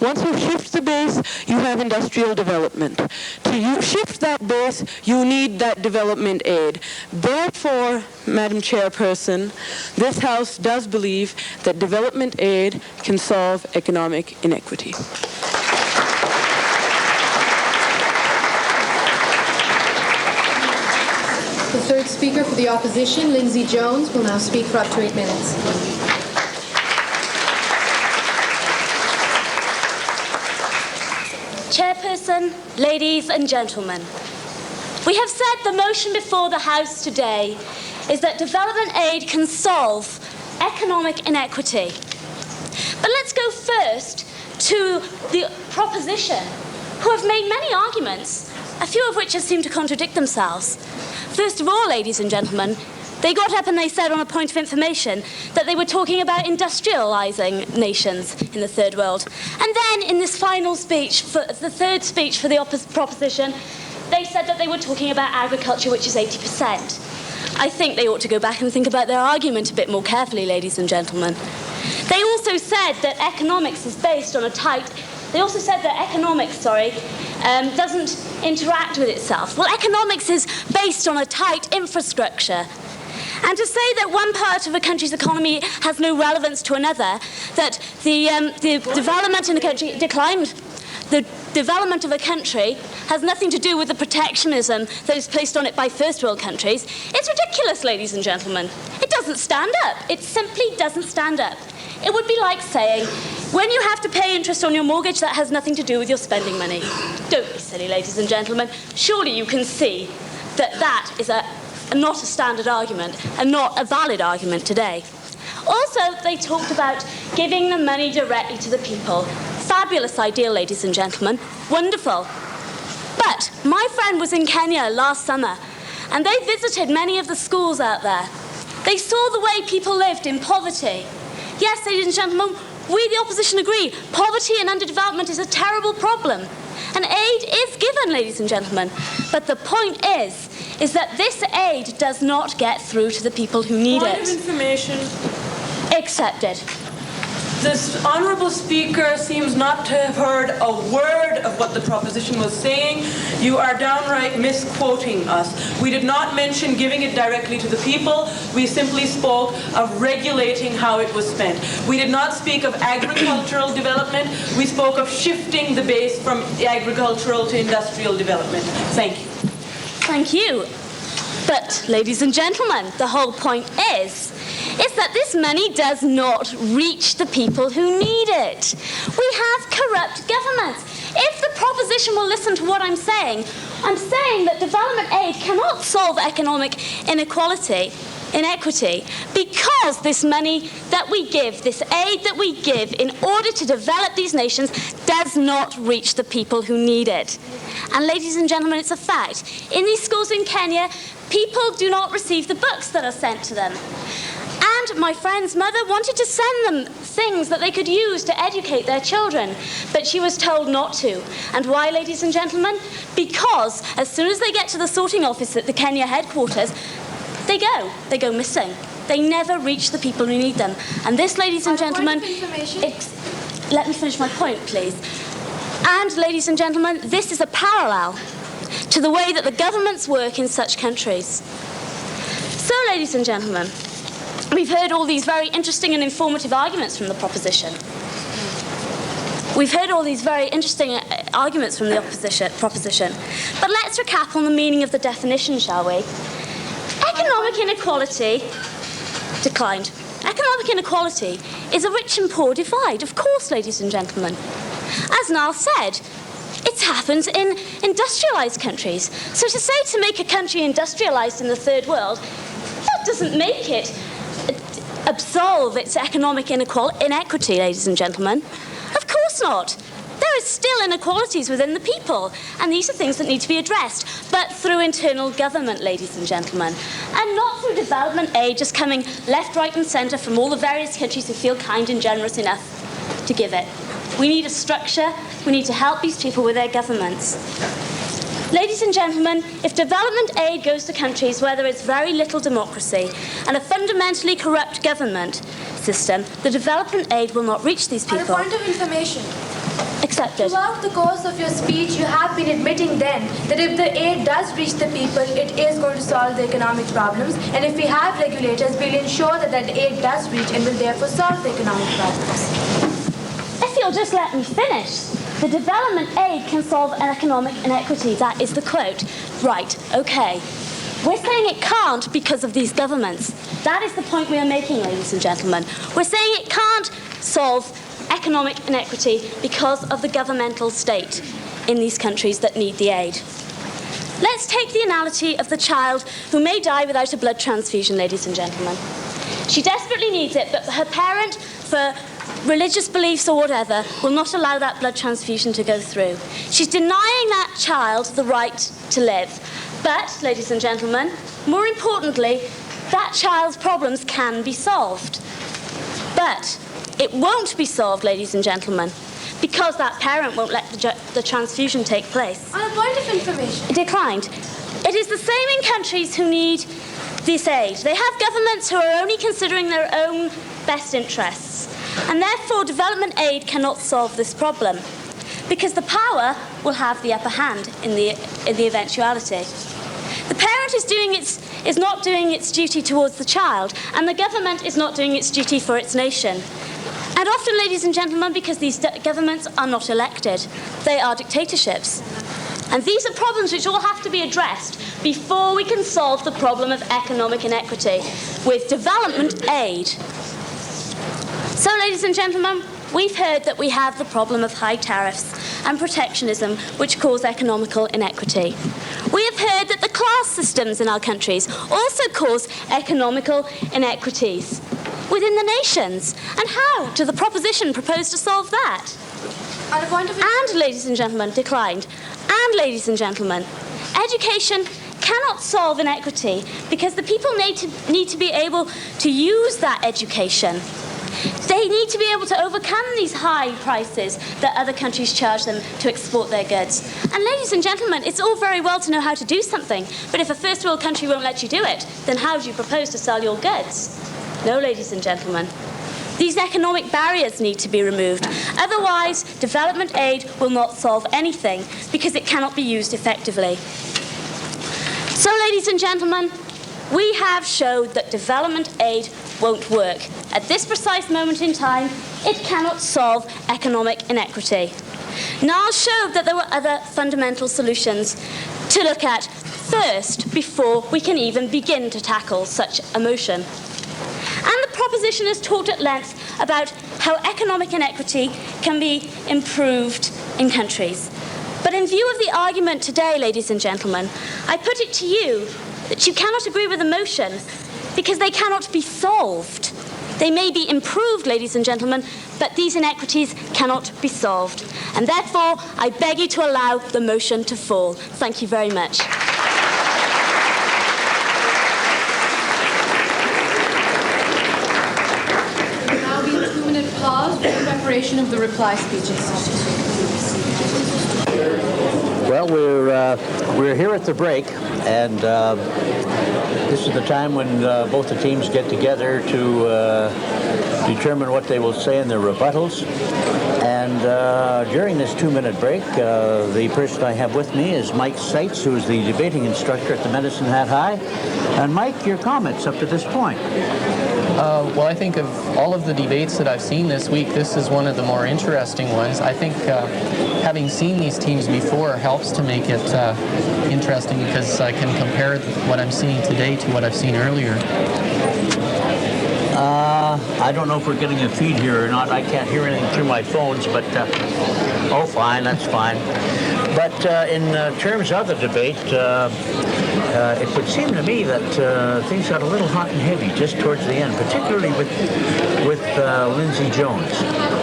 Once you shift the base, you have industrial development. To shift that base, you need that development aid. Therefore, Madam Chairperson, this House does believe that development aid can solve economic inequity. The third speaker for the opposition, Lindsay Jones, will now speak for up to 8 minutes. Chairperson, ladies and gentlemen, we have said the motion before the House today is that development aid can solve economic inequity. But let's go first to the proposition, who have made many arguments, a few of which have seemed to contradict themselves. First of all, ladies and gentlemen, they got up and they said on a point of information that they were talking about industrializing nations in the third world. And then in this final speech, the third speech for the proposition, they said that they were talking about agriculture, which is 80%. I think they ought to go back and think about their argument a bit more carefully, ladies and gentlemen. They also said that economics is based on a tight... doesn't interact with itself. Well, economics is based on a tight infrastructure. And to say that one part of a country's economy has no relevance to another, that the development in a country the development of a country has nothing to do with the protectionism that is placed on it by first world countries, it's ridiculous, ladies and gentlemen. It doesn't stand up. It simply doesn't stand up. It would be like saying, when you have to pay interest on your mortgage, that has nothing to do with your spending money. Don't be silly, ladies and gentlemen. Surely you can see that that is not a standard argument and not a valid argument today. Also, they talked about giving the money directly to the people. Fabulous idea, ladies and gentlemen. Wonderful. But my friend was in Kenya last summer, and they visited many of the schools out there. They saw the way people lived in poverty. Yes, ladies and gentlemen, we, the opposition, agree. Poverty and underdevelopment is a terrible problem. And aid is given, ladies and gentlemen. But the point is that this aid does not get through to the people who need it. Point of information. Accepted. This honourable speaker seems not to have heard a word of what the proposition was saying. You are downright misquoting us. We did not mention giving it directly to the people. We simply spoke of regulating how it was spent. We did not speak of agricultural development. We spoke of shifting the base from agricultural to industrial development. Thank you. Thank you. But, ladies and gentlemen, the whole point is that this money does not reach the people who need it. We have corrupt governments. If the proposition will listen to what I'm saying that development aid cannot solve economic inequity, because this money that we give, this aid that we give in order to develop these nations does not reach the people who need it. And ladies and gentlemen, it's a fact. In these schools in Kenya, people do not receive the books that are sent to them. And my friend's mother wanted to send them things that they could use to educate their children, but she was told not to. And why, ladies and gentlemen? Because as soon as they get to the sorting office at the Kenya headquarters, they go missing. They never reach the people who need them. And this, ladies and gentlemen, let me finish my point, please. And, ladies and gentlemen, this is a parallel to the way that the governments work in such countries. So, ladies and gentlemen, we've heard all these very interesting and informative arguments from the proposition. We've heard all these very interesting arguments from the proposition. But let's recap on the meaning of the definition, shall we? Economic inequality declined. Economic inequality is a rich and poor divide, of course, ladies and gentlemen. As Niall said, it happens in industrialised countries. So to say to make a country industrialised in the third world, that doesn't make it absolve its economic inequity, ladies and gentlemen. Of course not. There is still inequalities within the people, and these are things that need to be addressed, but through internal government, ladies and gentlemen, and not through development aid just coming left, right and centre from all the various countries who feel kind and generous enough to give it. We need a structure. We need to help these people with their governments. Ladies and gentlemen, if development aid goes to countries where there is very little democracy and a fundamentally corrupt government system, the development aid will not reach these people. On a point of information. Accepted. Throughout the course of your speech, you have been admitting then that if the aid does reach the people, it is going to solve the economic problems. And if we have regulators, we'll ensure that that aid does reach and will therefore solve the economic problems. If you'll just let me finish. The development aid can solve economic inequity. That is the quote. Right, okay. We're saying it can't because of these governments. That is the point we are making, ladies and gentlemen. We're saying it can't solve economic inequity because of the governmental state in these countries that need the aid. Let's take the analogy of the child who may die without a blood transfusion, ladies and gentlemen. She desperately needs it, but her parent, for religious beliefs or whatever, will not allow that blood transfusion to go through. She's denying that child the right to live. But, ladies and gentlemen, more importantly, that child's problems can be solved. But it won't be solved, ladies and gentlemen, because that parent won't let the transfusion take place. On a point of information. It declined. It is the same in countries who need this aid. They have governments who are only considering their own best interests. And therefore, development aid cannot solve this problem, because the power will have the upper hand in the eventuality. The parent is not doing its duty towards the child, and the government is not doing its duty for its nation. And often, ladies and gentlemen, because these governments are not elected, they are dictatorships. And these are problems which all have to be addressed before we can solve the problem of economic inequity with development aid. So, ladies and gentlemen, we've heard that we have the problem of high tariffs and protectionism which cause economical inequity. We have heard that the class systems in our countries also cause economical inequities within the nations. And how do the proposition propose to solve that? On a point of And, ladies and gentlemen, declined. And, ladies and gentlemen, education cannot solve inequity because the people need to be able to use that education. They need to be able to overcome these high prices that other countries charge them to export their goods. And ladies and gentlemen, it's all very well to know how to do something, but if a first world country won't let you do it, then how do you propose to sell your goods? No, ladies and gentlemen. These economic barriers need to be removed. Otherwise, development aid will not solve anything because it cannot be used effectively. So, ladies and gentlemen, we have showed that development aid won't work. At this precise moment in time, it cannot solve economic inequity. Niall showed that there were other fundamental solutions to look at first before we can even begin to tackle such a motion. And the proposition has talked at length about how economic inequity can be improved in countries. But in view of the argument today, ladies and gentlemen, I put it to you that you cannot agree with the motion because they cannot be solved. They may be improved, ladies and gentlemen, but these inequities cannot be solved. And therefore, I beg you to allow the motion to fall. Thank you very much. preparation of the reply speeches. Well, we're here at the break, and this is the time when both the teams get together to determine what they will say in their rebuttals. And during this 2-minute break, the person I have with me is Mike Seitz, who is the debating instructor at the Medicine Hat High. And Mike, your comments up to this point. Well, I think of all of the debates that I've seen this week, this is one of the more interesting ones. I think having seen these teams before helps to make it interesting, because I can compare what I'm seeing today to what I've seen earlier. I don't know if we're getting a feed here or not. I can't hear anything through my phones, but oh, fine, that's fine. But in terms of the debate, it would seem to me that things got a little hot and heavy just towards the end, particularly with Lindsay Jones.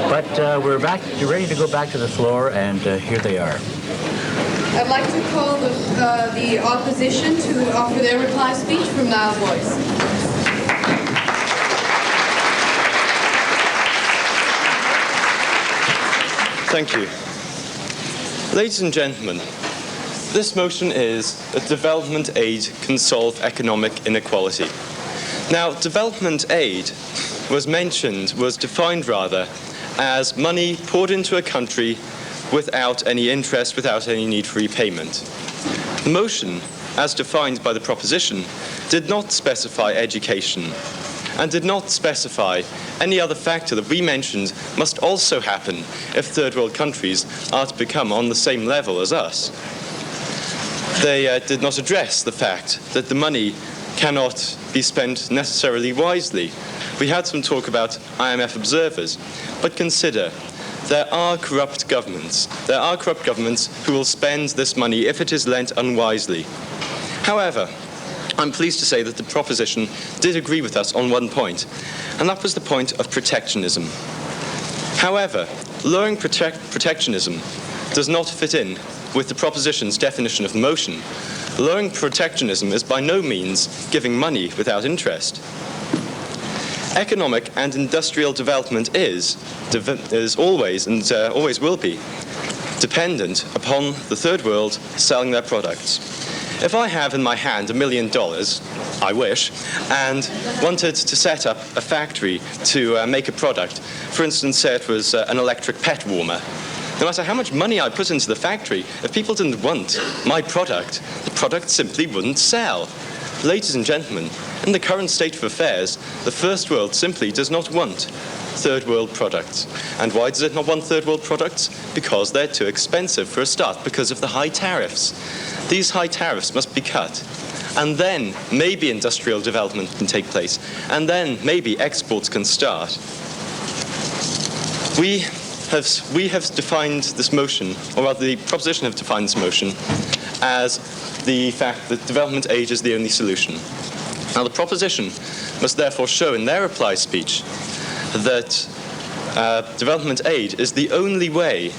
But we're ready to go back to the floor, and here they are. I'd like to call the opposition to offer their reply speech from Niall Boyce. Thank you. Ladies and gentlemen, this motion is that development aid can solve economic inequality. Now, development aid was defined as money poured into a country without any interest, without any need for repayment. The motion, as defined by the proposition, did not specify education and did not specify any other factor that we mentioned must also happen if third world countries are to become on the same level as us. They did not address the fact that the money cannot be spent necessarily wisely. We had some talk about IMF observers, but consider there are corrupt governments. There are corrupt governments who will spend this money if it is lent unwisely. However, I'm pleased to say that the proposition did agree with us on one point, and that was the point of protectionism. However, lowering protectionism does not fit in with the proposition's definition of motion. Lowering protectionism is by no means giving money without interest. Economic and industrial development is always and always will be dependent upon the third world selling their products. If I have in my hand $1 million, I wish, and wanted to set up a factory to make a product, for instance, say it was an electric pet warmer, no matter how much money I put into the factory, if people didn't want my product, the product simply wouldn't sell. Ladies and gentlemen, in the current state of affairs, the first world simply does not want third world products. And why does it not want third world products? Because they're too expensive for a start, because of the high tariffs. These high tariffs must be cut. And then maybe industrial development can take place. And then maybe exports can start. We have defined this motion, or rather the proposition have defined this motion, as the fact that development aid is the only solution. Now the proposition must therefore show in their reply speech that development aid is the only way,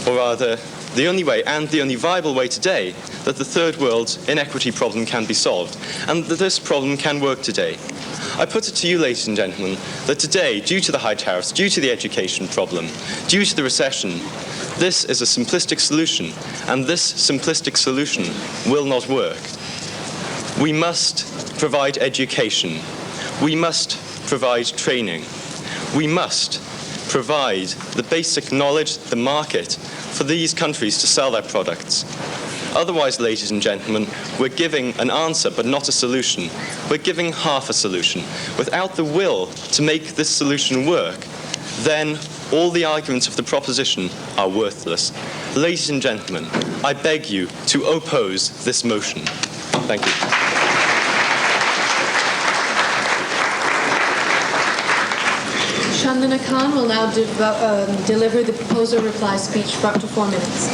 or rather the only way and the only viable way today that the third world's inequity problem can be solved, and that this problem can work today. I put it to you, ladies and gentlemen, that today, due to the high tariffs, due to the education problem, due to the recession, this is a simplistic solution, and this simplistic solution will not work. We must provide education. We must provide training. We must provide the basic knowledge, the market, for these countries to sell their products. Otherwise, ladies and gentlemen, we're giving an answer but not a solution. We're giving half a solution. Without the will to make this solution work, then all the arguments of the proposition are worthless. Ladies and gentlemen, I beg you to oppose this motion. Thank you. Chandana Khan will now deliver the proposer reply speech for up to 4 minutes.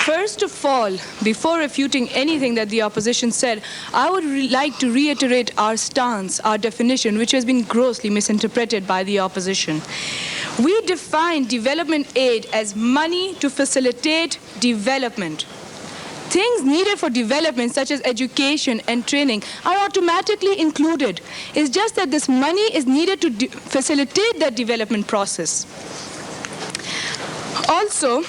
First of all, before refuting anything that the opposition said, I would like to reiterate our stance, our definition, which has been grossly misinterpreted by the opposition. We define development aid as money to facilitate development. Things needed for development, such as education and training, are automatically included. It's just that this money is needed to facilitate that development process. Also,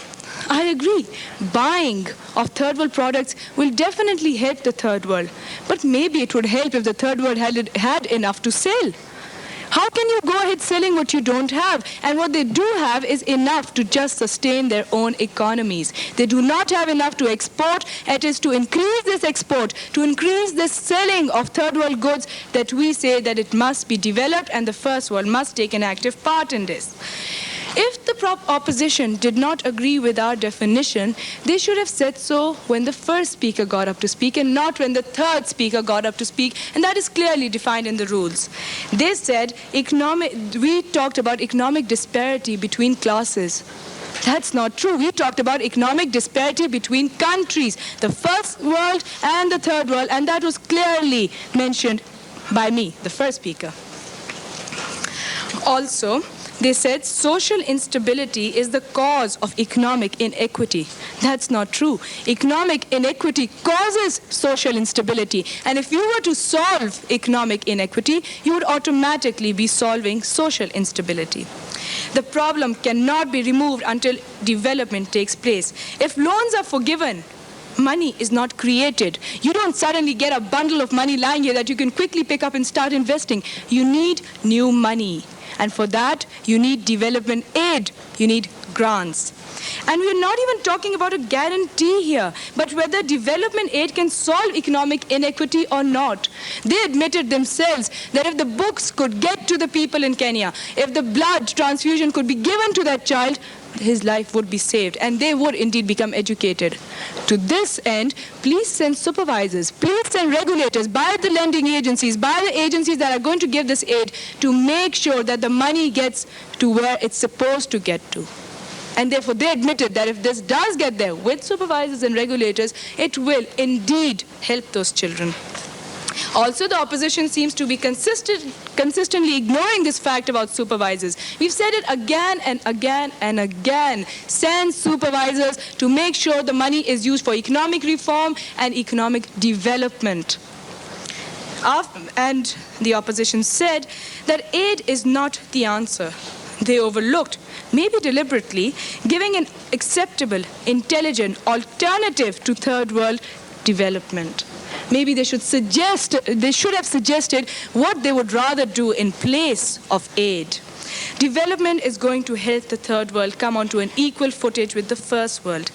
I agree, buying of third world products will definitely help the third world. But maybe it would help if the third world had enough to sell. How can you go ahead selling what you don't have? And what they do have is enough to just sustain their own economies. They do not have enough to export. It is to increase this export, to increase this selling of third world goods, that we say that it must be developed and the first world must take an active part in this. If the opposition did not agree with our definition, they should have said so when the first speaker got up to speak and not when the third speaker got up to speak, and that is clearly defined in the rules. They said we talked about economic disparity between classes. That's not true. We talked about economic disparity between countries, the first world and the third world, and that was clearly mentioned by me, the first speaker. Also, they said social instability is the cause of economic inequity. That's not true. Economic inequity causes social instability. And if you were to solve economic inequity, you would automatically be solving social instability. The problem cannot be removed until development takes place. If loans are forgiven, money is not created. You don't suddenly get a bundle of money lying here that you can quickly pick up and start investing. You need new money. And for that, you need development aid. You need grants. And we're not even talking about a guarantee here, but whether development aid can solve economic inequity or not. They admitted themselves that if the books could get to the people in Kenya, if the blood transfusion could be given to that child, his life would be saved, and they would indeed become educated. To this end, please send supervisors, please send regulators, by the lending agencies, by the agencies that are going to give this aid, to make sure that the money gets to where it's supposed to get to. And therefore, they admitted that if this does get there with supervisors and regulators, it will indeed help those children. Also, the opposition seems to be consistently ignoring this fact about supervisors. We've said it again and again and again. Send supervisors to make sure the money is used for economic reform and economic development. And the opposition said that aid is not the answer. They overlooked, maybe deliberately, giving an acceptable, intelligent alternative to third world development. Maybe they should have suggested what they would rather do in place of aid. Development is going to help the third world come onto an equal footage with the first world.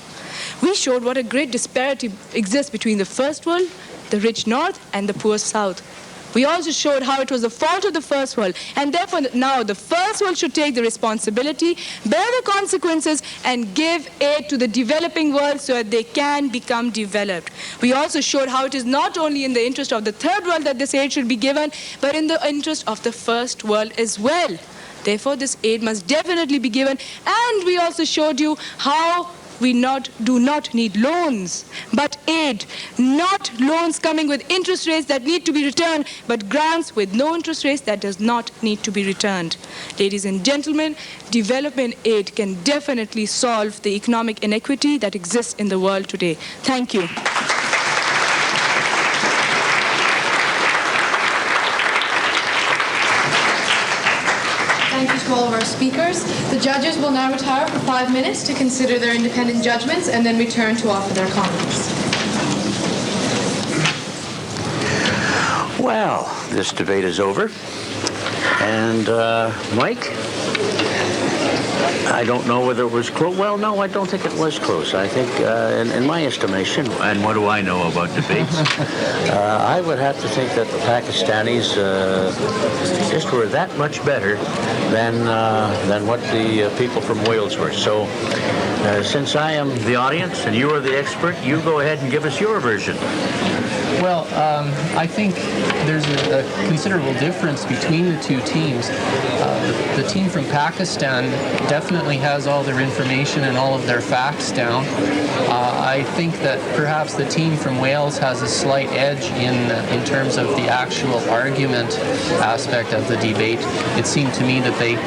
We showed what a great disparity exists between the first world, the rich north, and the poor south. We also showed how it was the fault of the first world, and therefore now the first world should take the responsibility, bear the consequences, and give aid to the developing world so that they can become developed. We also showed how it is not only in the interest of the third world that this aid should be given, but in the interest of the first world as well. Therefore, this aid must definitely be given, and we also showed you how we do not need loans, but aid. Not loans coming with interest rates that need to be returned, but grants with no interest rates that does not need to be returned. Ladies and gentlemen, development aid can definitely solve the economic inequity that exists in the world today. Thank you. Thank you to all of our speakers. The judges will now retire for 5 minutes to consider their independent judgments and then return to offer their comments. Well, this debate is over. And Mike, I don't know whether it was close. Well, no, I don't think it was close. I think, in my estimation, and what do I know about debates, I would have to think that the Pakistanis just were that much better than what the people from Wales were. So, since I am the audience and you are the expert, you go ahead and give us your version. Well, I think there's a considerable difference between the two teams. The team from Pakistan definitely has all their information and all of their facts down. I think that perhaps the team from Wales has a slight edge in terms of the actual argument aspect of the debate. It seemed to me that they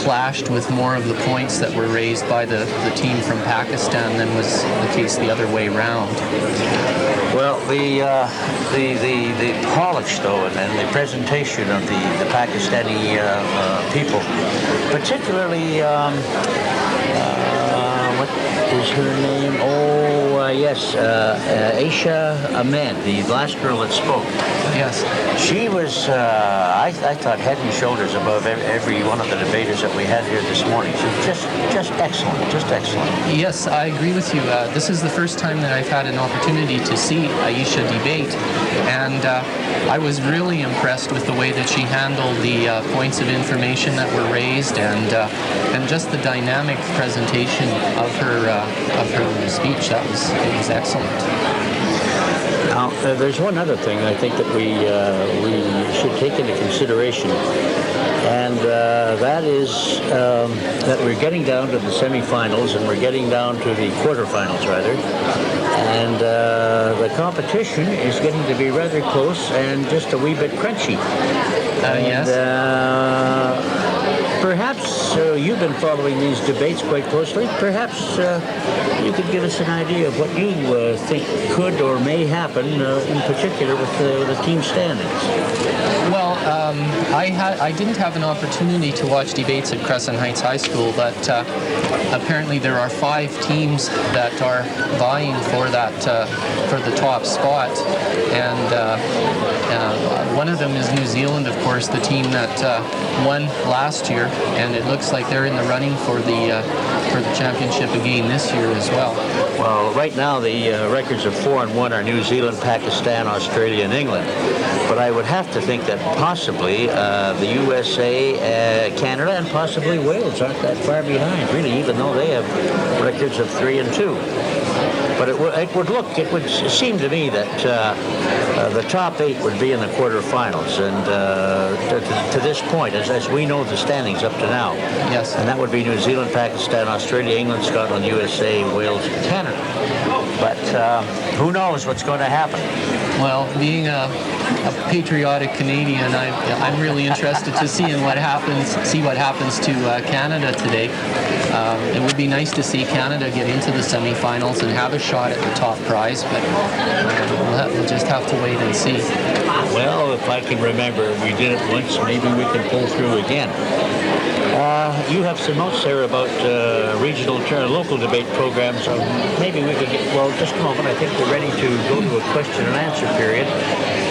clashed with more of the points that were raised by the team from Pakistan than was the case the other way round. Well, the polish, though, and the presentation of the Pakistani people, particularly, what is her name? Yes, Aisha Ahmed, the last girl that spoke. Yes. She was, I thought, head and shoulders above every one of the debaters that we had here this morning. She was just excellent, just excellent. Yes, I agree with you. This is the first time that I've had an opportunity to see Aisha debate, and I was really impressed with the way that she handled the points of information that were raised, and just the dynamic presentation of her speech. It was excellent. Now, there's one other thing I think that we should take into consideration, and that is that we're getting down to the semifinals, and we're getting down to the quarterfinals, rather, and the competition is getting to be rather close and just a wee bit crunchy. Yes. Perhaps you've been following these debates quite closely. Perhaps you could give us an idea of what you think could or may happen, in particular with the team standings. Well, I didn't have an opportunity to watch debates at Crescent Heights High School, but apparently there are 5 teams that are vying for the top spot, and one of them is New Zealand, of course, the team that won last year, and it looks like they're in the running for the championship again this year as well. Well, right now the records of 4-1 are New Zealand, Pakistan, Australia, and England. But I would have to think that possibly the USA, Canada, and possibly Wales aren't that far behind, really, even though they have records of 3-2. But it would seem to me that the top 8 would be in the quarterfinals, and to this point, as we know the standings up to now. Yes. And that would be New Zealand, Pakistan, Australia, England, Scotland, USA, Wales, and Canada. But who knows what's going to happen? Well, being a patriotic Canadian, I'm really interested to see what happens to Canada today. It would be nice to see Canada get into the semifinals and have a shot at the top prize, but we'll just have to wait and see. Well, if I can remember, we did it once. Maybe we can pull through again. You have some notes there about local debate programs. Maybe we could get, well, just a moment. I think we're ready to go to a question and answer period.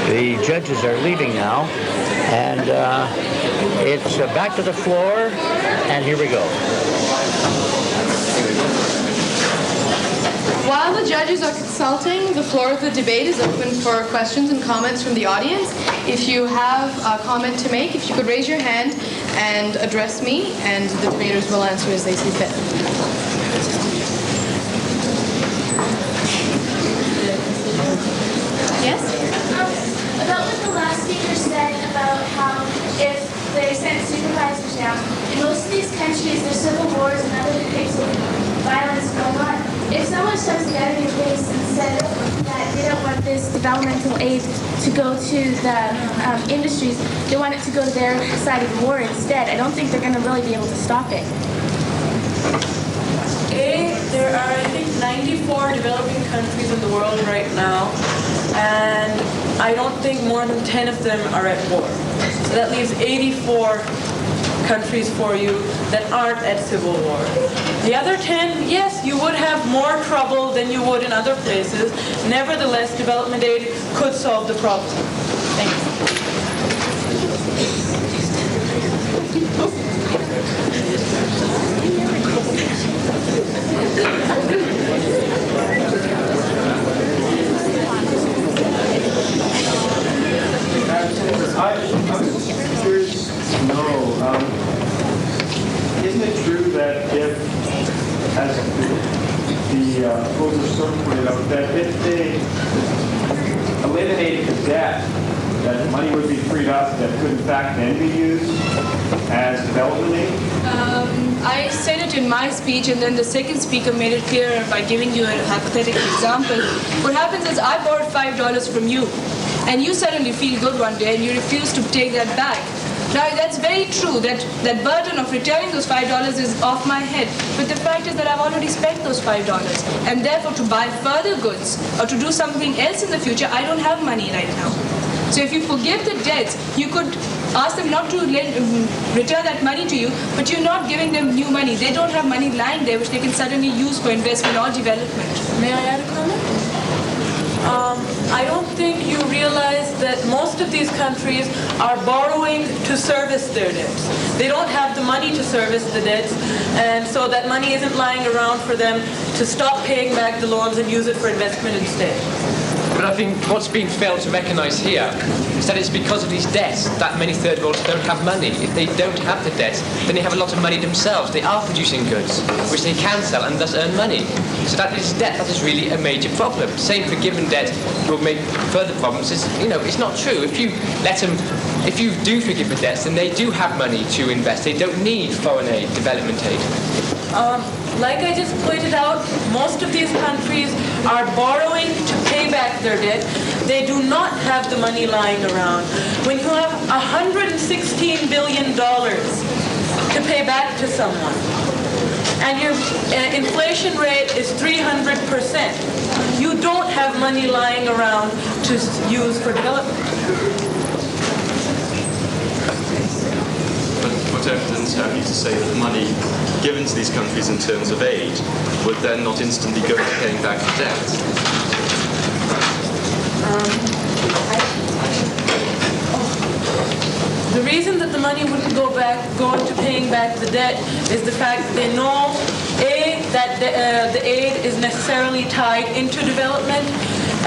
The judges are leaving now, and it's back to the floor, and here we go. While the judges are consulting, the floor of the debate is open for questions and comments from the audience. If you have a comment to make, if you could raise your hand and address me, and the debaters will answer as they see fit. Yes? About what the last speaker said about how if they sent supervisors down, in most of these countries there's civil wars and other types of violence going on. If someone steps together in your face and said that they don't want this developmental aid to go to the industries, they want it to go to their side of the war instead, I don't think they're going to really be able to stop it. There are, I think, 94 developing countries in the world right now, and I don't think more than 10 of them are at war. So that leaves 84 countries for you that aren't at civil war. The other 10, yes, you would have more trouble than you would in other places. Nevertheless, development aid could solve the problem. Thank you. I'm curious to know, isn't it true that if, as the opposer sort of pointed out, that if they eliminated the debt, that money would be freed up that could in fact then be used as development aid? I said it in my speech, and then the second speaker made it clearer by giving you a hypothetical example. What happens is I borrowed $5 from you, and you suddenly feel good one day, and you refuse to take that back. Now, that's very true, that burden of returning those $5 is off my head. But the fact is that I've already spent those $5. And therefore, to buy further goods or to do something else in the future, I don't have money right now. So if you forgive the debts, you could ask them not to return that money to you, but you're not giving them new money. They don't have money lying there which they can suddenly use for investment or development. May I add a comment? I don't think you realize that most of these countries are borrowing to service their debts. They don't have the money to service the debts, and so that money isn't lying around for them to stop paying back the loans and use it for investment instead. But I think what's being failed to recognise here is that it's because of these debts that many third worlds don't have money. If they don't have the debts, then they have a lot of money themselves. They are producing goods, which they can sell and thus earn money. So that is debt. That is really a major problem. Saying forgiven debt will make further problems is, it's not true. If you do forgive the debts, then they do have money to invest. They don't need foreign aid, development aid. Like I just pointed out, most of these countries are borrowing to pay back their debt. They do not have the money lying around. When you have $116 billion to pay back to someone, and your inflation rate is 300%, you don't have money lying around to use for development. What evidence have you to say that money given to these countries in terms of aid would then not instantly go to paying back the debt? The reason that the money wouldn't go into paying back the debt is the fact that they know, A, that the aid is necessarily tied into development,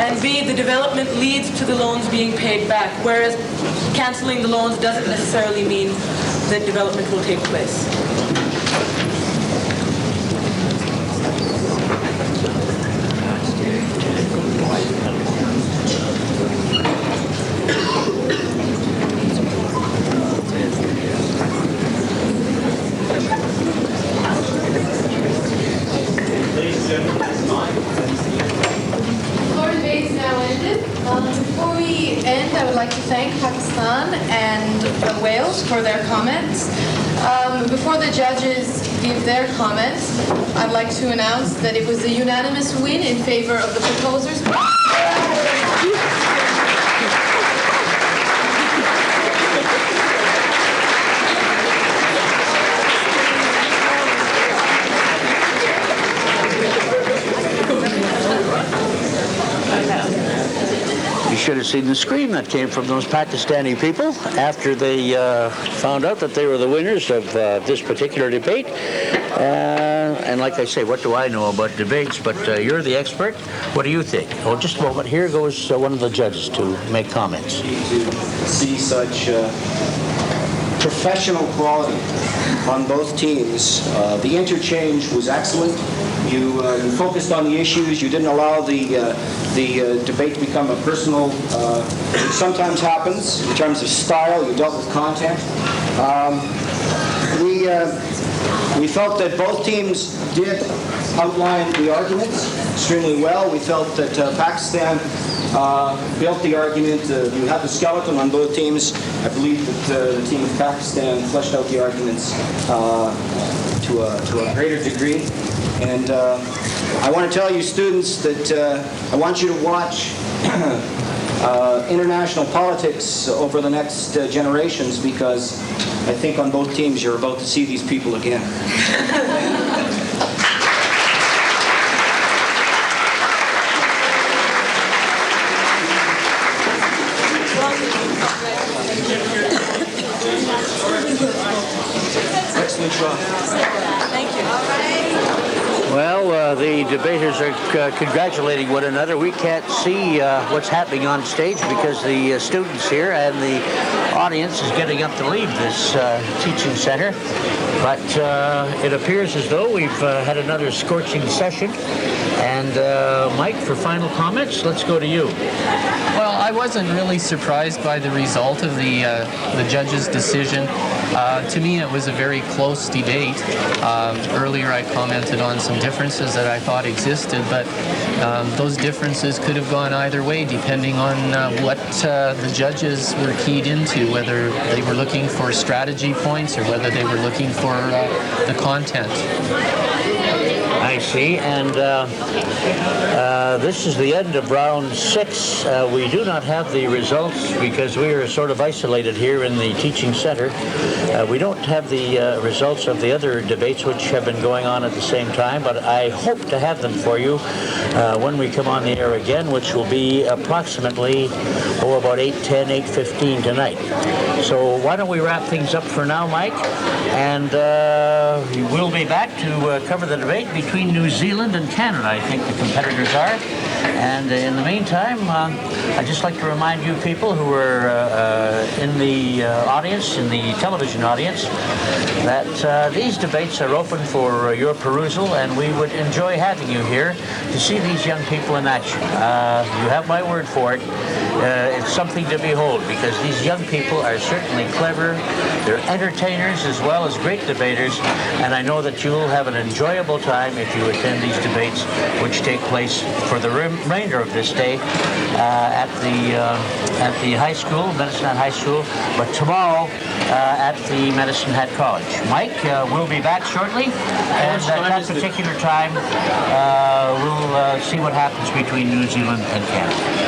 and B, the development leads to the loans being paid back, whereas canceling the loans doesn't necessarily mean that development will take place. Our debate is now ended. Before we end, I would like to thank Pakistan and Wales for their comments. Before the judges give their comments, I'd like to announce that it was a unanimous win in favor of the proposers. You should have seen the scream that came from those Pakistani people after they found out that they were the winners of this particular debate. And like I say, what do I know about debates? But you're the expert. What do you think? Oh, just a moment. Here goes one of the judges to make comments. To see such professional quality on both teams. The interchange was excellent. You focused on the issues. You didn't allow the debate to become a personal. It sometimes happens in terms of style. You dealt with content. We felt that both teams did outline the arguments extremely well. We felt that Pakistan built the argument. You had the skeleton on both teams. I believe that the team of Pakistan fleshed out the arguments to a greater degree. And I want to tell you, students, that I want you to watch international politics over the next generations, because I think on both teams you're about to see these people again. Excellent job. Thank you. Well, the debaters are congratulating one another. We can't see what's happening on stage because the students here and the audience is getting up to leave this teaching center. But it appears as though we've had another scorching session. And Mike, for final comments, let's go to you. Well, I wasn't really surprised by the result of the judge's decision. To me, it was a very close debate. Earlier, I commented on some differences that I thought existed, but those differences could have gone either way, depending on what the judges were keyed into, whether they were looking for strategy points or whether they were looking for the content. I see, and this is the end of round 6. We do not have the results because we are sort of isolated here in the teaching center. We don't have the results of the other debates which have been going on at the same time, but I hope to have them for you when we come on the air again, which will be approximately, about 8:10, 8:15 tonight. So why don't we wrap things up for now, Mike, and we'll be back to cover the debate between New Zealand and Canada, I think the competitors are. And in the meantime, I'd just like to remind you people who are in the audience, in the television audience, that these debates are open for your perusal, and we would enjoy having you here to see these young people in action. You have my word for it. It's something to behold, because these young people are certainly clever. They're entertainers as well as great debaters, and I know that you'll have an enjoyable time if you attend these debates, which take place for the remainder of this day at the high school, Medicine Hat High School, but tomorrow at the Medicine Hat College. Mike, we'll be back shortly, and at that particular time, we'll see what happens between New Zealand and Canada.